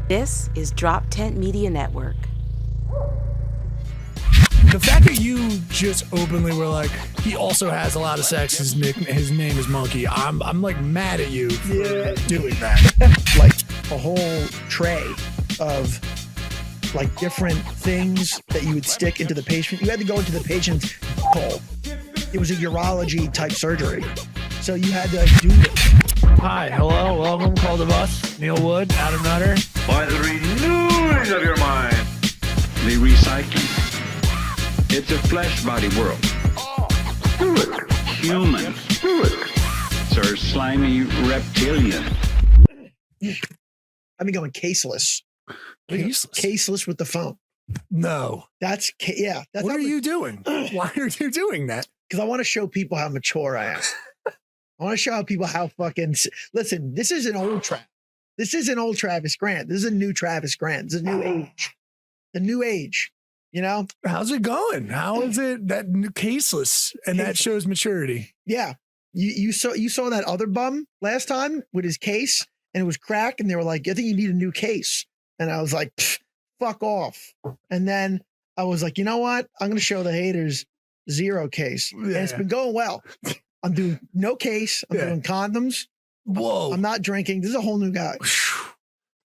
This is Drop Tent Media Network. The fact that you just openly were like, he also has a lot of sex. His name is Monkey. I'm like mad at you for doing that. Like a whole tray of like different things that you would stick into the patient. You had to go into the patient's hole. It was a urology type surgery. So you had to do this. Hi, hello, welcome, Call the Bus. Neil Wood, Adam Nutter. By the renewing of your mind, the recycling. It's a flesh body world. Do it, human. Do it, sir, slimy reptilian. I've been going caseless. Caseless with the phone. No. That's what are you doing? Why are you doing that? Because I want to show people how mature I am. I want to show people how fucking... Listen, this is an old Travis. This is an old Travis Grant. This is a new Travis Grant. This is a new age. The new age. You know? How's it going? How is it that caseless and that shows maturity? Yeah. You saw that other bum last time with his case and it was cracked and they were like, I think you need a new case. And I was like, fuck off. And then I was like, you know what? I'm going to show the haters zero case. Yeah. And it's been going well. I'm doing no case. I'm doing condoms. Whoa. I'm not drinking. This is a whole new guy.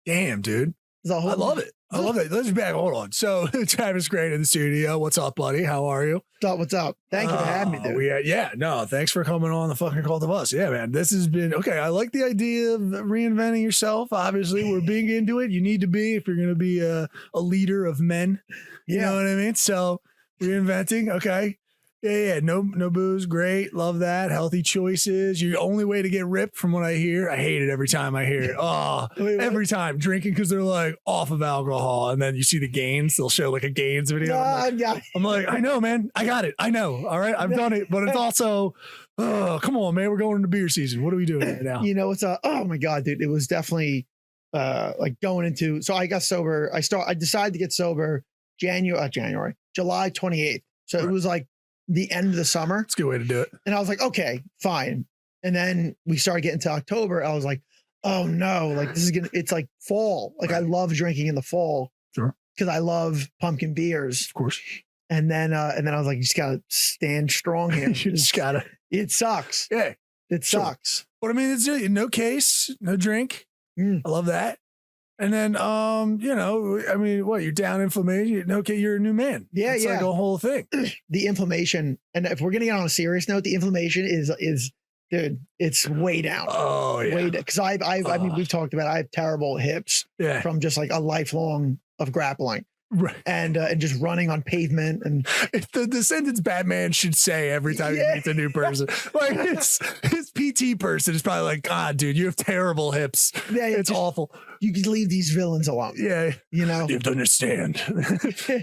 Damn, dude. I love it. I love it. Let's back. Hold on. So Travis Grant in the studio. What's up, buddy? How are you? What's up? Thank you for having me, dude. No, thanks for coming on the fucking Call the Bus. Yeah, man. This has been okay. I like the idea of reinventing yourself. Obviously, we're big into it. You need to be if you're going to be a leader of men. You know what I mean? So reinventing. Okay. Yeah. No booze. Great. Love that. Healthy choices. Your only way to get ripped from what I hear. I hate it every time I hear it. Oh, every time drinking because they're like off of alcohol. And then you see the gains. They'll show like a gains video. I'm like, I know, man. I got it. I know. All right. I've done it. But it's also, come on, man. We're going into beer season. What are we doing right now? You know, oh my God, dude. It was definitely like going into, so I got sober. I decided to get sober July 28th. So it was like the end of the summer. It's a good way to do it. And I was like, okay, fine. And then we started getting to October. I was like, oh no, like it's like fall. Like I love drinking in the fall. Sure. Because I love pumpkin beers. Of course. And then I was like, you just gotta stand strong here. You just gotta. It sucks. Yeah. It sucks. But I mean, it's no case, no drink. I love that. And then, you know, I mean, what, you're down inflammation? Okay, you're a new man. Yeah, it's like a whole thing. The inflammation, and if we're getting on a serious note, the inflammation is dude, it's way down. Oh yeah, way down. Because I mean, we've talked about I have terrible hips from just like a lifelong of grappling. Right. And just running on pavement and the sentence Batman should say every time he meets a new person. Like his PT person is probably like, God, dude, you have terrible hips. Yeah, it's awful. You could leave these villains alone. Yeah. You know? You have to understand.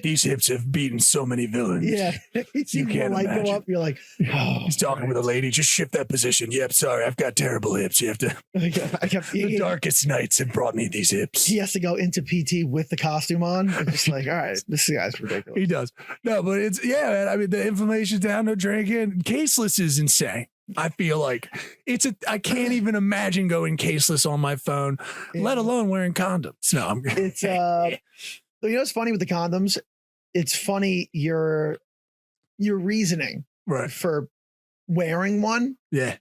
These hips have beaten so many villains. Yeah. You can't imagine. Go up, you're like, he's talking with a lady, just shift that position. Yep, sorry, I've got terrible hips. You have to the darkest nights have brought me these hips. He has to go into PT with the costume on. It's just like, all right, this guy's ridiculous. He does. No, but it's man, I mean, the inflammation's down, no drinking. Caseless is insane. I feel like I can't even imagine going caseless on my phone, let alone wearing condoms. No, it's you know what's funny with the condoms? It's funny your reasosoning for wearing one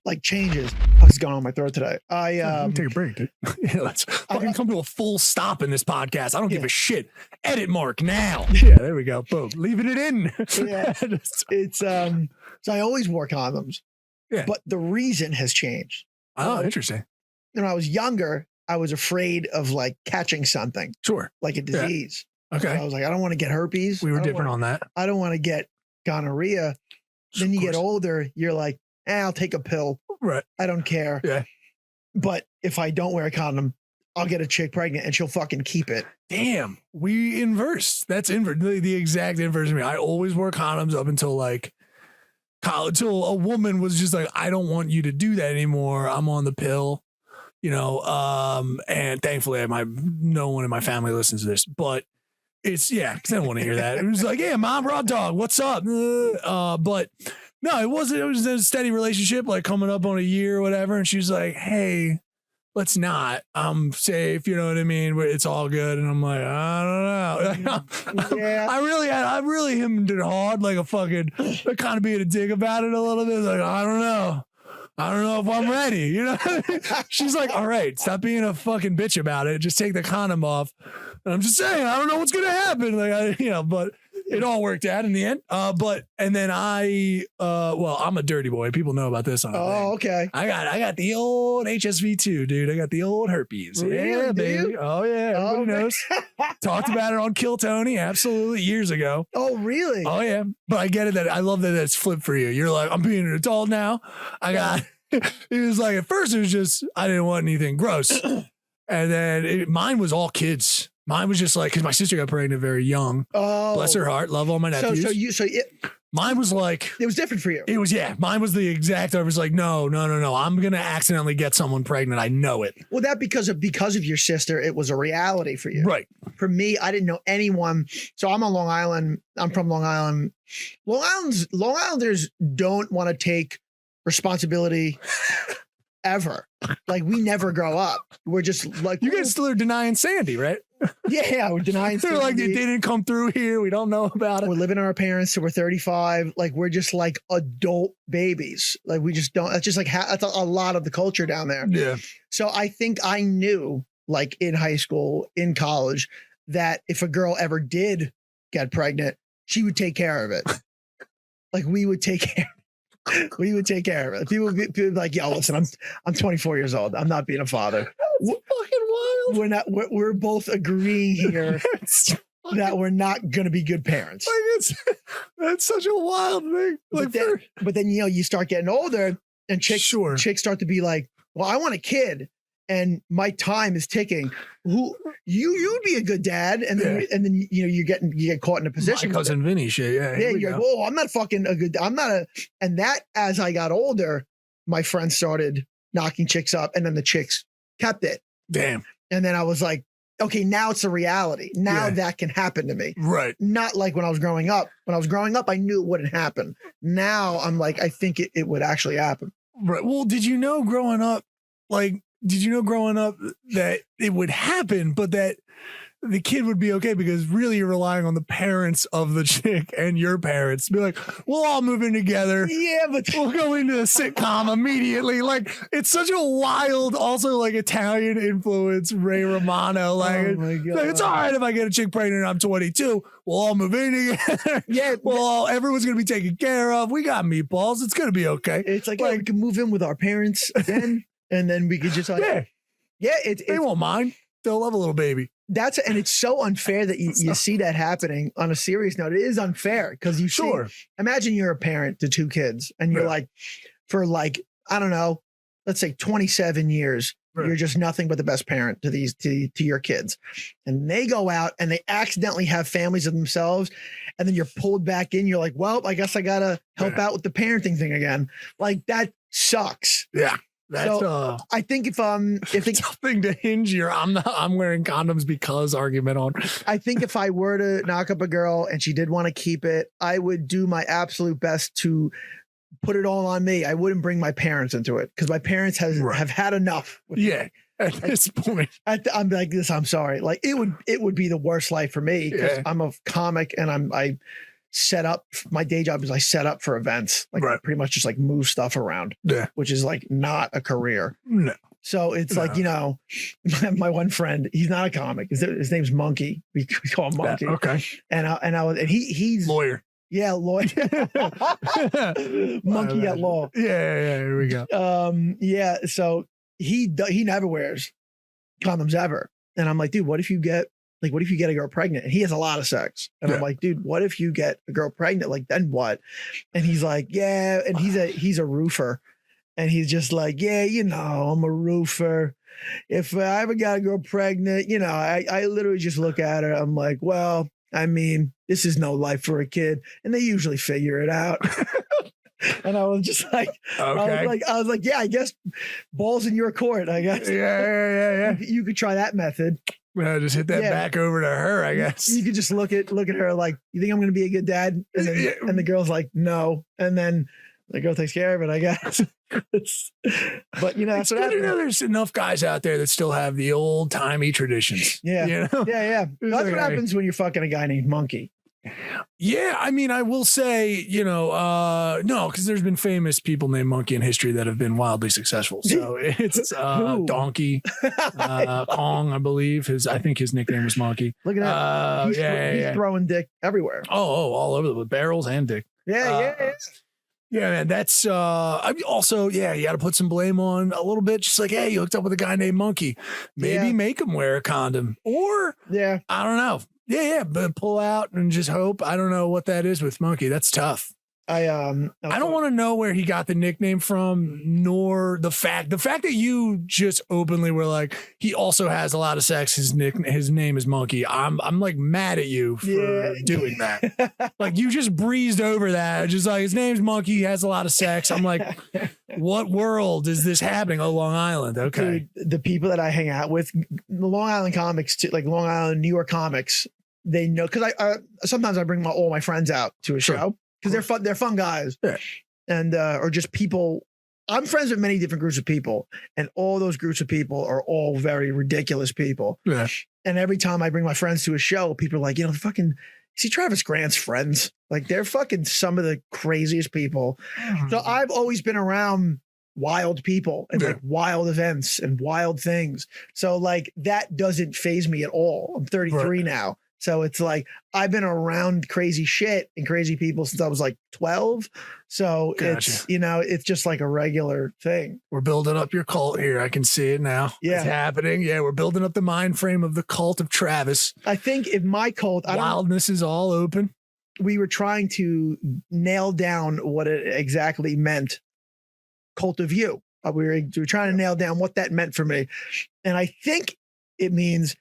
like changes. What's going on in my throat today? Take a break, dude. Let's fucking come to a full stop in this podcast. I don't give a shit. Edit mark now. Yeah, there we go. Boom. Leaving it in. Yeah. It's so I always wore condoms. Yeah. But the reason has changed. Oh, interesting. When I was younger, I was afraid of like catching something. Sure. Like a disease. Yeah. Okay. So I was like, I don't want to get herpes. We were different on that. I don't want to get gonorrhea. Then you get older, you're like, I'll take a pill. Right. I don't care. Yeah. But if I don't wear a condom, I'll get a chick pregnant and she'll fucking keep it. Damn. We inverse. That's the exact inverse of me. I always wore condoms up until like college, till a woman was just like, I don't want you to do that anymore. I'm on the pill, you know. And thankfully no one in my family listens to this, but it's because I don't want to hear that. It was like, yeah, mom, raw dog, what's up? But no, it was a steady relationship, like coming up on a year or whatever. And she was like, hey, let's not. I'm safe. You know what I mean? It's all good. And I'm like, I don't know. Yeah. I really hemmed it hard, like a fucking, kind of being a dick about it a little bit. Like, I don't know. I don't know if I'm ready. You know, she's like, all right, stop being a fucking bitch about it. Just take the condom off. And I'm just saying, I don't know what's going to happen. Like, but it all worked out in the end. And then I'm a dirty boy. People know about this. Oh, okay. I got the old HSV2, dude. I got the old herpes. Really, yeah, baby. you? Oh, yeah. Everybody man. knows. Talked about it on Kill Tony. Absolutely. Years ago. Oh, really? Oh, yeah. But I get it. I love that it's flipped for you. You're like, I'm being an adult now. I got, it was like, at first it was just, I didn't want anything gross. And then mine was all kids. Mine was just like, because my sister got pregnant very young. Oh. Bless her heart. Love all my nephews. Mine was like, it was different for you. It was, yeah. Mine was the exact, I was like, no. I'm going to accidentally get someone pregnant. I know it. Well, that because of your sister, it was a reality for you. Right. For me, I didn't know anyone. So I'm on Long Island. I'm from Long Island. Long Islanders don't want to take responsibility ever. Like, we never grow up. We're just like, you guys still are denying Sandy, right? Yeah, we're denying. They're like, it didn't come through here. We don't know about it. We're living on our parents, so we're 35. Like, we're just like adult babies. Like, we just don't. That's just like that's a lot of the culture down there. Yeah. So I think I knew, like, in high school, in college, that if a girl ever did get pregnant, she would take care of it. Like, we would take care. We would take care of it. People would be like, "Yo, listen, I'm 24 years old. I'm not being a father." That's fucking wild. We're not. We're both agreeing here that we're not going to be good parents. Like, that's such a wild thing. Like, but then you start getting older, and chicks start to be like, "Well, I want a kid, and my time is ticking. You'd be a good dad," and then you get caught in a position. My cousin Vinny shit. Yeah. You're like, "Whoa, I'm not fucking a good. I'm not a." And that, as I got older, my friends started knocking chicks up, and then the chicks kept it. Damn. And then I was like, okay, now it's a reality. Now that can happen to me. Right. Not like when I was growing up. When I was growing up, I knew it wouldn't happen. Now I'm like, I think it would actually happen. Right. Well, did you know growing up that it would happen, but that the kid would be okay, because really you're relying on the parents of the chick and your parents to be like, we'll all move in together. Yeah, but we'll go into a sitcom immediately. Like, it's such a wild, also like Italian influence, Ray Romano. Like, oh my God. Like, it's all right if I get a chick pregnant and I'm 22. We'll all move in together. Yeah. Everyone's going to be taken care of. We got meatballs. It's going to be okay. It's like, we can move in with our parents then, and then we could just like, they won't mind. They'll love a little baby. And it's so unfair that you see that happening. On a serious note, it is unfair because imagine you're a parent to two kids and you're like, for like, I don't know, let's say 27 years, you're just nothing but the best parent to your kids. And they go out and they accidentally have families of themselves. And then you're pulled back in. You're like, well, I guess I got to help out with the parenting thing again. Like, that sucks. Yeah. That's I think if something to hinge your I'm wearing condoms because argument on. I think if I were to knock up a girl and she did want to keep it, I would do my absolute best to put it all on me. I wouldn't bring my parents into it because my parents have had enough. At this point, I'm like this. I'm sorry. Like, it would be the worst life for me because I'm a comic and I set up, my day job is I set up for events, like I pretty much just like move stuff around, which is like not a career. No. So it's like, my one friend, he's not a comic. His name's Monkey. We call him Monkey. Okay. And he's lawyer. Yeah, lawyer. Monkey at law. Yeah. Here we go. Yeah. So he never wears condoms ever. And I'm like, dude, what if you get a girl pregnant? And he has a lot of sex. And I'm like, dude, what if you get a girl pregnant? Like, then what? And he's like, yeah. And he's a roofer. And he's just like, yeah, I'm a roofer. If I ever got a girl pregnant, I literally just look at her. I'm like, well, I mean, this is no life for a kid. And they usually figure it out. And I was just like, okay. I was like, yeah, I guess balls in your court, I guess. Yeah. You could try that method. Just hit that back over to her, I guess. You could just look at her like, you think I'm going to be a good dad? And then and the girl's like, no. And then The girl takes care of it, I guess. But you know, that's It's what good to know happens. there's enough guys out there that still have the old timey traditions. Yeah. You know? Yeah. That's like, what happens when you're fucking a guy named Monkey. Yeah, I mean, I will say, no, because there's been famous people named Monkey in history that have been wildly successful. So it's Who? Donkey, Kong, I believe. I think his nickname was Monkey. Look at that. He's throwing dick everywhere. Oh, all over with barrels and dick. Yeah. Yeah, man, that's I mean, also, you got to put some blame on a little bit. Just like, hey, you hooked up with a guy named Monkey. Maybe make him wear a condom, or I don't know. Yeah, but pull out and just hope. I don't know what that is with Monkey. That's tough. I don't want to know where he got the nickname from, nor the fact that you just openly were like, he also has a lot of sex. His name is Monkey. I'm like mad at you for doing that. Like you just breezed over that. Just like his name's Monkey. He has a lot of sex. I'm like, what world is this happening on Long Island? Okay. Dude, the people that I hang out with, the Long Island comics, too, like Long Island, New York comics, they know, because I sometimes I bring all my friends out to a show because they're fun guys, and or just people. I'm friends with many different groups of people, and all those groups of people are all very ridiculous people. Yeah. And every time I bring my friends to a show, people are like, fucking see Travis Grant's friends, like they're fucking some of the craziest people. So I've always been around wild people and like wild events and wild things. So like that doesn't faze me at all. I'm 33 now. So it's like I've been around crazy shit and crazy people since I was like 12. So it's it's just like a regular thing. We're building up your cult here. I can see it now. Yeah. It's happening. Yeah, we're building up the mind frame of the cult of Travis. I think if my cult, wildness is all open. We were trying to nail down what it exactly meant. Cult of you. We were trying to nail down what that meant for me. And I think it means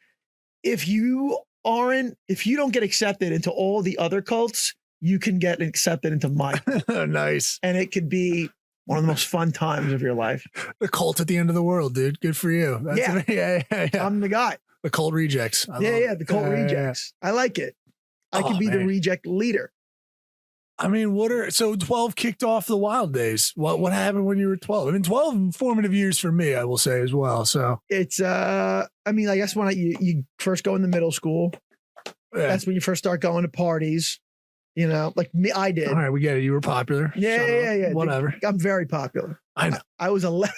if you don't get accepted into all the other cults, you can get accepted into my cult. Nice. And it could be one of the most fun times of your life. The cult at the end of the world, dude. Good for you. That's yeah. I'm the guy. The cult rejects. The cult rejects. I like it. I could be the reject leader. I mean, 12 kicked off the wild days. What happened when you were 12? I mean, 12 formative years for me, I will say as well. So it's, I mean, I guess when you first go into middle school, that's when you first start going to parties, like me, I did. All right, we get it. You were popular. Yeah. Whatever. I'm very popular. I know. I was 11.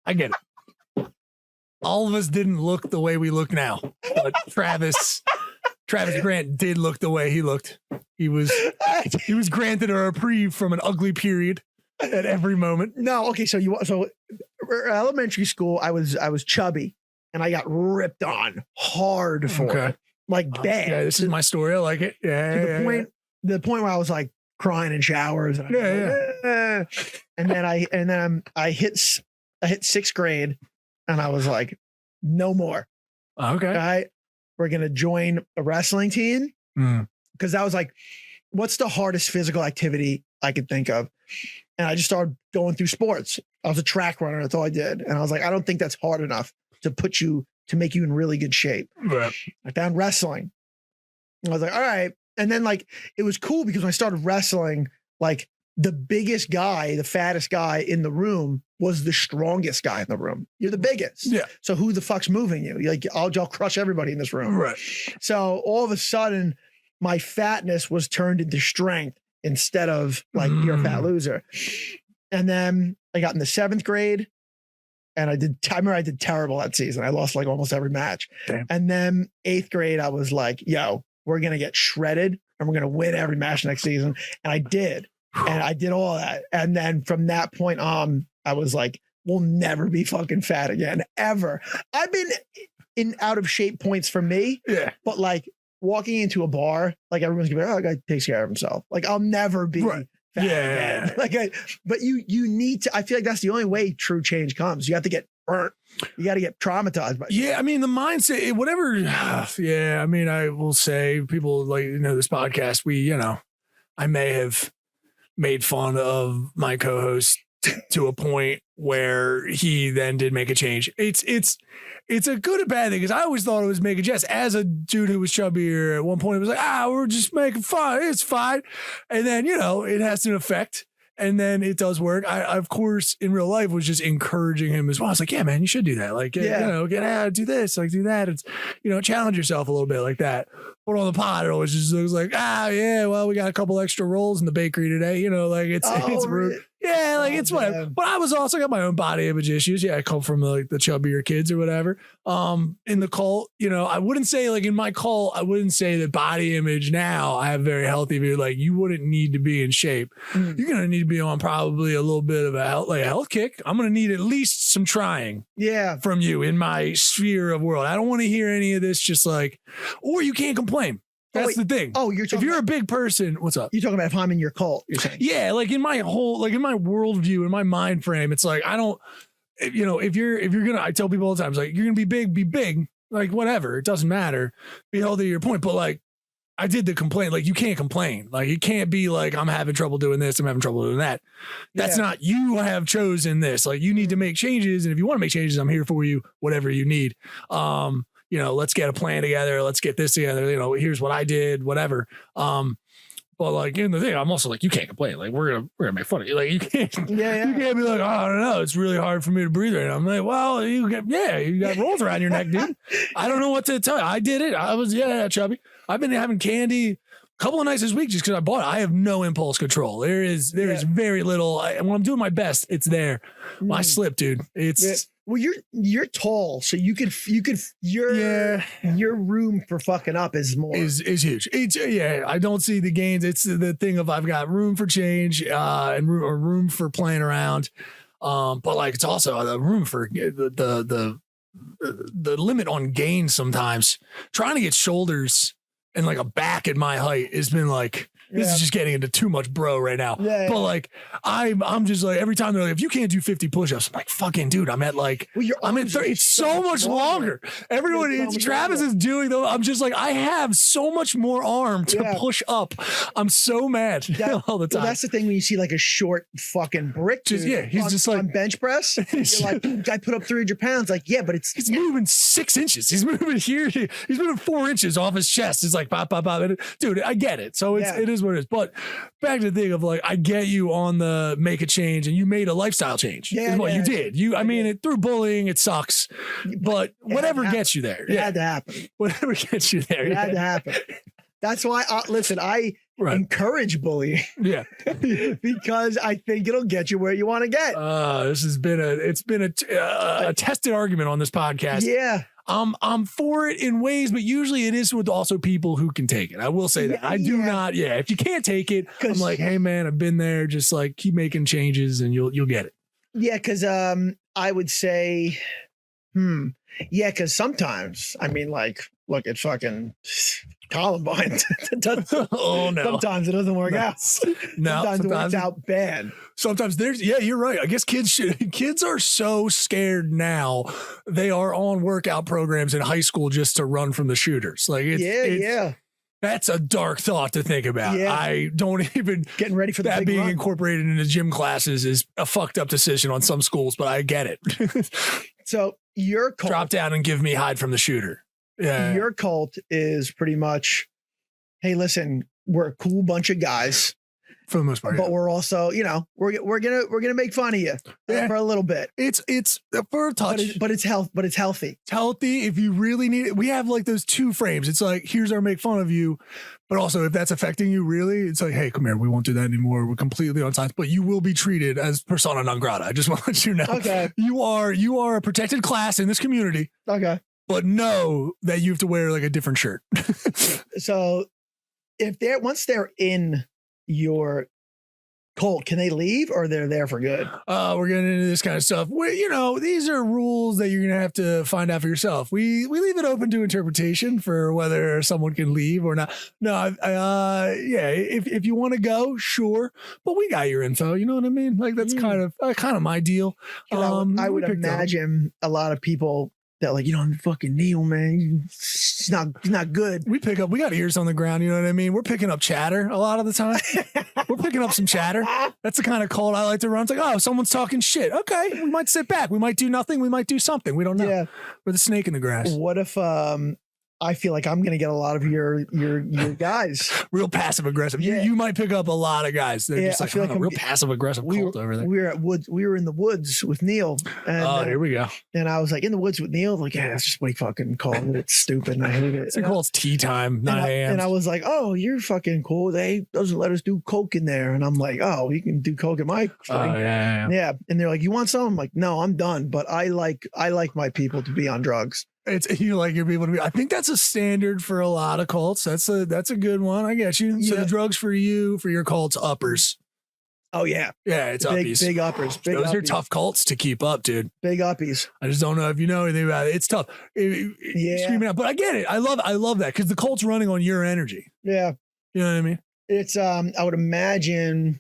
I get it. All of us didn't look the way we look now, but Travis Grant did look the way he looked. He was granted a reprieve from an ugly period at every moment. No, okay. So elementary school, I was chubby, and I got ripped on hard for it, like bad. Yeah, this is my story. I like it. Yeah. The point where I was like crying in showers. And and then I hit sixth grade, and I was like, no more. Okay. All right. We're going to join a wrestling team. Because that was like, what's the hardest physical activity I could think of? And I just started going through sports. I was a track runner. That's all I did. And I was like, I don't think that's hard enough to make you in really good shape. Right. I found wrestling. I was like, all right. And then like, it was cool because when I started wrestling, like the biggest guy, the fattest guy in the room was the strongest guy in the room. You're the biggest. Yeah. So who the fuck's moving you? You're like, I'll crush everybody in this room. Right. So all of a sudden, my fatness was turned into strength instead of like, you're a fat loser. And then I got in the 7th grade, and I remember I did terrible that season. I lost like almost every match. Damn. And then 8th grade, I was like, yo, we're going to get shredded and we're going to win every match next season. And I did. And I did all that. And then from that point on, I was like, we'll never be fucking fat again, ever. I've been in out of shape points for me. Yeah. But like walking into a bar, like everyone's gonna be like, oh, that guy takes care of himself. Like I'll never be fat again. Like but you need to, I feel like that's the only way true change comes. You have to get burnt. You got to get traumatized by I mean, the mindset, whatever. I mean, I will say people like, this podcast, I may have made fun of my co-host to a point where he then did make a change. It's a good and bad thing, because I always thought it was making jest. As a dude who was chubbier at one point, it was like, we're just making fun. It's fine. And then, it has an effect. And then it does work. I, of course, in real life was just encouraging him as well. I was like, yeah, man, you should do that. Like, you know, get out, do this, like do that. It's, you know, challenge yourself a little bit like that. But on the pod, it always just looks like, yeah, well, we got a couple extra rolls in the bakery today. You know, like it's rude. Yeah, like it's whatever. But I was also got my own body image issues. Yeah, I come from like the chubbier kids or whatever. In the cult, you know, I wouldn't say like in my cult, I wouldn't say that body image now I have very healthy view. Like you wouldn't need to be in shape. You're gonna need to be on probably a little bit of a health kick. I'm gonna need at least some trying. Yeah, from you in my sphere of world. I don't want to hear any of this. Just like, or you can't complain. That's the thing. Oh, you're talking if you're a big person, what's up? You're talking about if I'm in your cult, you're saying. Yeah, like in my whole, like in my worldview, in my mind frame, it's like I don't, you know, if you're gonna, I tell people all the time, it's like you're gonna be big, like whatever, it doesn't matter. Be healthy to your point, but like I did the complaint, like you can't complain, like you can't be like I'm having trouble doing this, I'm having trouble doing that. That's not you have chosen this. Like you need to make changes, and if you want to make changes, I'm here for you, whatever you need. You know, let's get a plan together. Let's get this together. You know, here's what I did, whatever. But like in the thing, I'm also like, you can't complain. Like we're gonna make fun of you. Like you can't, you can't be like, oh, I don't know. It's really hard for me to breathe right now. I'm like, well, you got rolls around your neck, dude. I don't know what to tell you. I did it. I was chubby. I've been having candy a couple of nights this week just because I bought it. I have no impulse control. There is very little. And when I'm doing my best, it's there. Well, I slip, dude. It's. Well, you're tall, so your room for fucking up is more is huge. It's I don't see the gains. It's the thing of I've got room for change and room for playing around. But like it's also the room for the limit on gain sometimes. Trying to get shoulders and like a back at my height has been like. This is just getting into too much bro right now. But like, I'm just like, every time they're like, if you can't do 50 push-ups, I'm like, fucking dude, I'm at like, I'm at 30. It's so much longer. Everyone, Travis is doing though. I'm just like, I have so much more arm to push up. I'm so mad all the time. Well, that's the thing when you see like a short fucking brick. Dude, he's just like on bench press. You're like, I put up 300 pounds. Like, but he's moving 6 inches. He's moving here. He's moving 4 inches off his chest. It's like, pop. Dude, I get it. So it is what it is. But back to the thing of like, I get you on the make a change, and you made a lifestyle change. Is what you did. I mean, through bullying, it sucks, but whatever gets you there. It had to happen. Whatever gets you there. It had to happen. That's why, listen, I encourage bullying. Yeah. Because I think it'll get you where you want to get. This has been a tested argument on this podcast. Yeah. I'm for it in ways, but usually it is with also people who can take it. I will say that I do not. Yeah. If you can't take it, I'm like, hey man, I've been there. Just like keep making changes and you'll get it. Yeah. Cause, I would say, cause sometimes, I mean, like, look at fucking Columbine. Oh no. Sometimes it doesn't work out. Sometimes it works out bad. Sometimes you're right. I guess kids are so scared now. They are on workout programs in high school just to run from the shooters. Like that's a dark thought to think about. Yeah. I don't even getting ready for that being incorporated into gym classes is a fucked up decision on some schools, but I get it. So your cult, drop down and give me hide from the shooter. Yeah. Your cult is pretty much, hey, listen, we're a cool bunch of guys. For the most part, but we're also, we're gonna make fun of you for a little bit. It's for a touch, but it's healthy. It's healthy if you really need it. We have like those two frames. It's like here's our make fun of you, but also if that's affecting you really, it's like hey, come here, we won't do that anymore. We're completely on science, but you will be treated as persona non grata. I just want to let you know. Okay, you are a protected class in this community. Okay, but know that you have to wear like a different shirt. So if once they're in your cult, can they leave or they're there for good? We're getting into this kind of stuff. These are rules that you're gonna have to find out for yourself. We leave it open to interpretation for whether someone can leave or not. No, if you want to go, sure, but we got your info. You know what I mean? Like that's kind of my deal. I would imagine a lot of people that like, fucking Neil, man, he's not good. We got ears on the ground. You know what I mean? We're picking up chatter a lot of the time. We're picking up some chatter. That's the kind of cult I like to run. It's like, oh, someone's talking shit. Okay. We might sit back. We might do nothing. We might do something. We don't know. Yeah. We're the snake in the grass. What if, I feel like I'm going to get a lot of your guys. Real passive aggressive. Yeah. You might pick up a lot of guys. They're just I like, feel like real passive aggressive cult over there. We were in the woods with Neil. And, Here we go. And I was like, in the woods with Neil. Like, yeah, that's just what he fucking called it. It's stupid. And I hate it. They call it's tea time, 9 a.m. And I was like, oh, you're fucking cool. They doesn't let us do coke in there. And I'm like, oh, you can do coke at my thing. Yeah. And they're like, you want some? I'm like, no, I'm done. But I like my people to be on drugs. You like your people to be. I think that's a standard for a lot of cults. That's a good one. I get you. So the drugs for you, for your cults, uppers. Oh yeah, yeah, it's big, uppies. big uppers. Those are tough cults to keep up, dude. Big uppies. I just don't know if you know anything about it. It's tough. Screaming out, but I get it. I love that because the cult's running on your energy. Yeah, you know what I mean. It's I would imagine.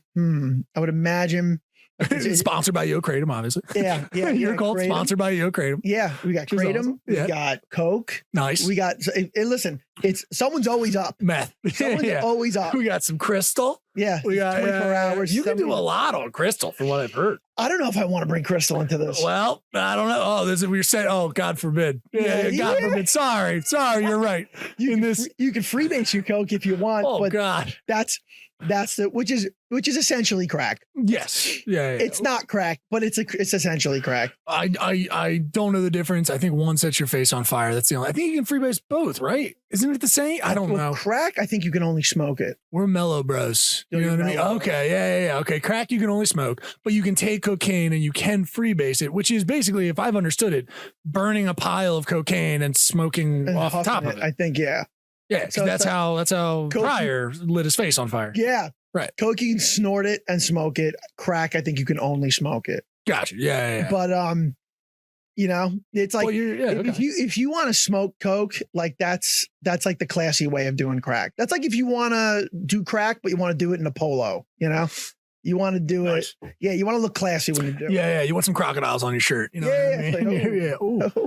It's sponsored by Yo Kratom, obviously. Yeah. Your cult sponsored by Yo Kratom. Yeah, we got Kratom. Awesome. We got Coke. Nice. We got. Listen, it's someone's always up. Meth. Someone's always up. We got some crystal. Yeah, we got 24 hours. You can do a lot on crystal, from what I've heard. I don't know if I want to bring crystal into this. Well, I don't know. Oh, this is we're saying. Oh, God forbid. God forbid. Sorry, you're right. You can freebase your Coke if you want. Oh, but God. That's which is essentially crack. Yes. Yeah. It's not crack, but it's essentially crack. I don't know the difference. I think one sets your face on fire. That's the only. I think you can freebase both, right? Isn't it the same? I don't know. Crack, I think you can only smoke it. We're mellow bros. You know what I mean? Okay. Yeah. Okay. Crack you can only smoke, but you can take cocaine and you can freebase it, which is basically, if I've understood it, burning a pile of cocaine and smoking off the top of it. I think, yeah. Yeah, so that's how Pryor lit his face on fire. Yeah. Right. Coke, you can snort it and smoke it. Crack, I think you can only smoke it. Gotcha. Yeah. But it's like if you want to smoke Coke, like that's like the classy way of doing crack. That's like if you want to do crack, but you want to do it in a polo, You want to do it. Yeah, you want to look classy when you do it. Yeah. You want some crocodiles on your shirt. You know what I mean? Like,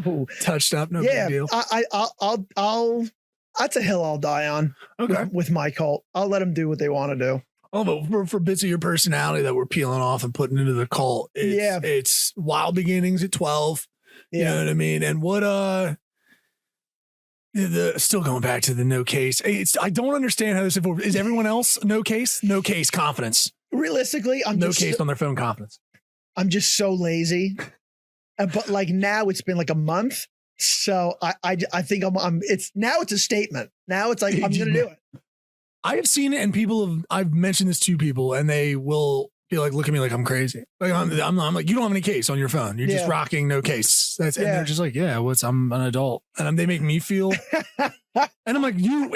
Ooh. Touched up. No big deal. I'll that's a hill I'll die on. Okay. With my cult. I'll let them do what they want to do. Oh, but for bits of your personality that we're peeling off and putting into the cult, it's wild beginnings at 12. You know what I mean? And what still going back to the no case. I don't understand how this is. Everyone else no case confidence. Realistically, I'm no case on their phone confidence. I'm just so lazy. But like now it's been like a month. So I think it's a statement. Now it's like, I'm going to do it. I have seen it, and I've mentioned this to people, and they will be like, look at me like I'm crazy. Like I'm like, you don't have any case on your phone. You're just rocking no case. And they're just like, I'm an adult. And they make me feel, and I'm like, you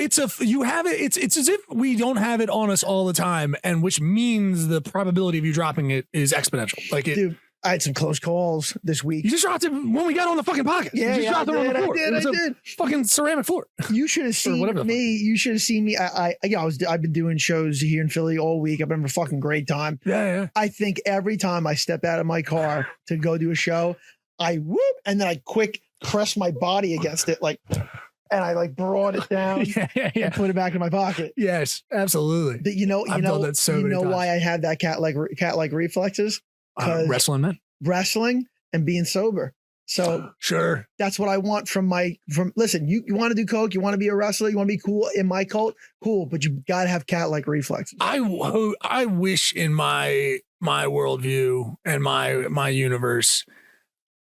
have it. It's as if we don't have it on us all the time. And which means the probability of you dropping it is exponential. Like Dude, I had some close calls this week. You just dropped it when we got on the fucking podcast. Yeah, you just dropped it on the floor. I did. Fucking ceramic floor. You should have seen me. You should have seen me. I've been doing shows here in Philly all week. I've been having a fucking great time. Yeah. I think every time I step out of my car to go do a show, I whoop, and then I quick press my body against it, like, and I like brought it down and put it back in my pocket. Yes, absolutely. I've done that so many times. Why I had that cat like reflexes? Wrestling and being sober. So sure, that's what I want from listen, you want to do coke, you want to be a wrestler, you want to be cool in my cult, cool, but you got to have cat-like reflexes. I wish in my worldview and my universe,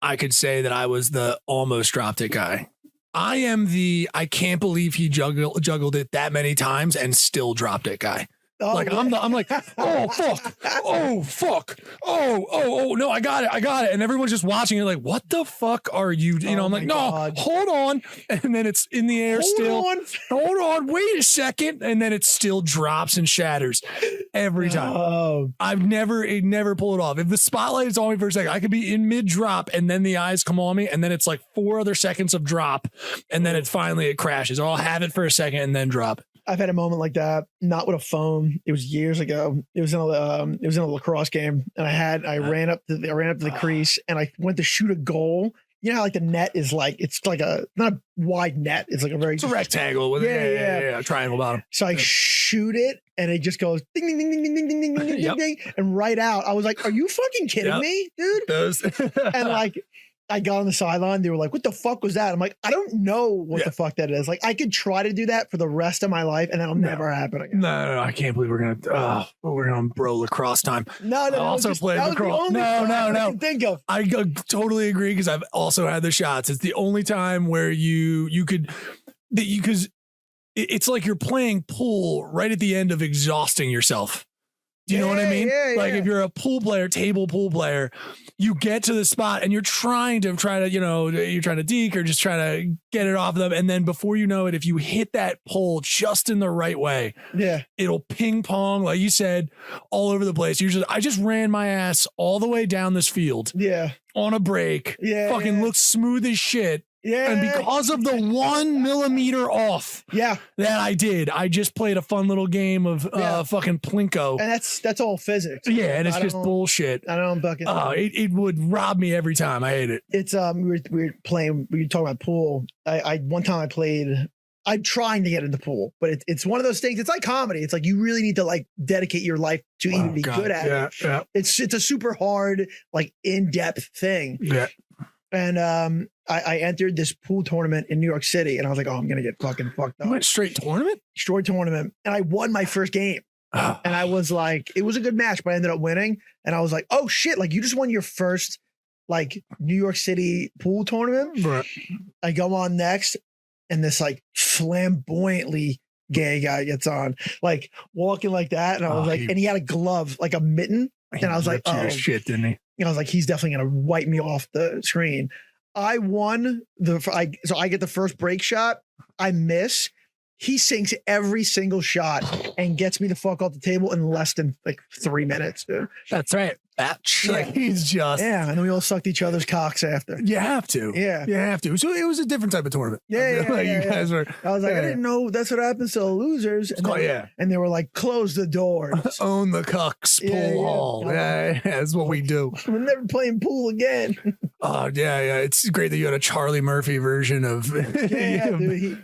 I could say that I was the almost dropped it guy. I am I can't believe he juggled it that many times and still dropped it guy. I'm like, oh fuck, oh no, I got it, and everyone's just watching it like, what the fuck are you? I'm like, no, hold on, and then it's in the air hold on, wait a second, and then it still drops and shatters every time. Oh. I've never pull it off. If the spotlight is on me for a second, I could be in mid drop, and then the eyes come on me, and then it's like 4 other seconds of drop, and then it crashes. Or I'll have it for a second and then drop. I've had a moment like that, not with a phone. It was years ago. It was in a lacrosse game, and I ran up to the crease, and I went to shoot a goal. You know how like the net is like, it's like not a wide net. It's like a rectangle with a triangle bottom. So I shoot it, and it just goes ding ding ding ding ding ding ding ding ding ding, and right out. I was like, "Are you fucking kidding me, dude?" Those and like. I got on the sideline. They were like, what the fuck was that? I'm like, I don't know what the fuck that is. Like, I could try to do that for the rest of my life and that'll never happen again. No, I can't believe we're gonna bro lacrosse time. No, I also played lacrosse. No. Think of. I totally agree because I've also had the shots. It's the only time where you could, because it's like you're playing pool right at the end of exhausting yourself. Do you know what I mean? Like if you're a table pool player, you get to the spot and you're trying to deke or just trying to get it off of them. And then before you know it, if you hit that pole just in the right way, it'll ping pong, like you said, all over the place. I just ran my ass all the way down this field. Yeah. On a break. Yeah. Fucking looked smooth as shit. Yeah. And because of the 1 millimeter off that I did, I just played a fun little game of fucking Plinko. And that's all physics. Yeah, and it's just bullshit. I don't fucking it would rob me every time. I hate it. It's we were talking about pool. One time I played, I'm trying to get into pool, but it's one of those things. It's like comedy. It's like you really need to like dedicate your life to even be good at it. Yeah. It's a super hard, like in-depth thing. Yeah. And I entered this pool tournament in New York City, and I was like, oh, I'm gonna get fucking fucked up. You went straight tournament, and I won my first game. And I was like, it was a good match, but I ended up winning. And I was like, oh shit, like you just won your first like New York City pool tournament. Right. I go on next, and this like flamboyantly gay guy gets on, like walking like that, and I was like, and he had a glove, like a mitten, and I was like, oh shit, didn't he? I was like, he's definitely gonna wipe me off the screen. I won so I get the first break shot. I miss. He sinks every single shot and gets me the fuck off the table in less than like 3 minutes, dude. That's right. Like he's just and then we all sucked each other's cocks after. You have to. Yeah. You have to. So it was a different type of tournament. You guys were. I was like, I didn't know that's what happens to the losers. And and they were like, close the doors. Own the cucks. Pool hall. Yeah, that's what we do. We're never playing pool again. Oh, yeah. It's great that you had a Charlie Murphy version of him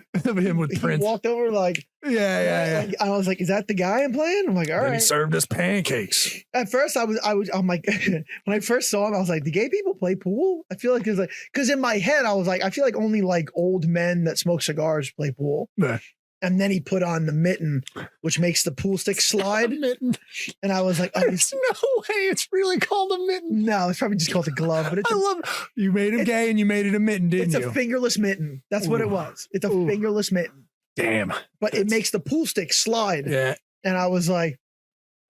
with Prince. He walked over like, yeah. Like, I was like, is that the guy I'm playing? I'm like, all right. He served us pancakes. At first, I'm like, when I first saw him, I was like, do gay people play pool? I feel like because in my head, I was like, I feel like only like old men that smoke cigars play pool. Yeah. And then he put on the mitten, which makes the pool stick slide. And I was like, oh, there's no way it's really called a mitten. No, it's probably just called a glove. But I love you made him gay and you made it a mitten, didn't you? It's a fingerless mitten. That's what it was. It's a fingerless mitten. Damn. But it makes the pool stick slide. Yeah. And I was like,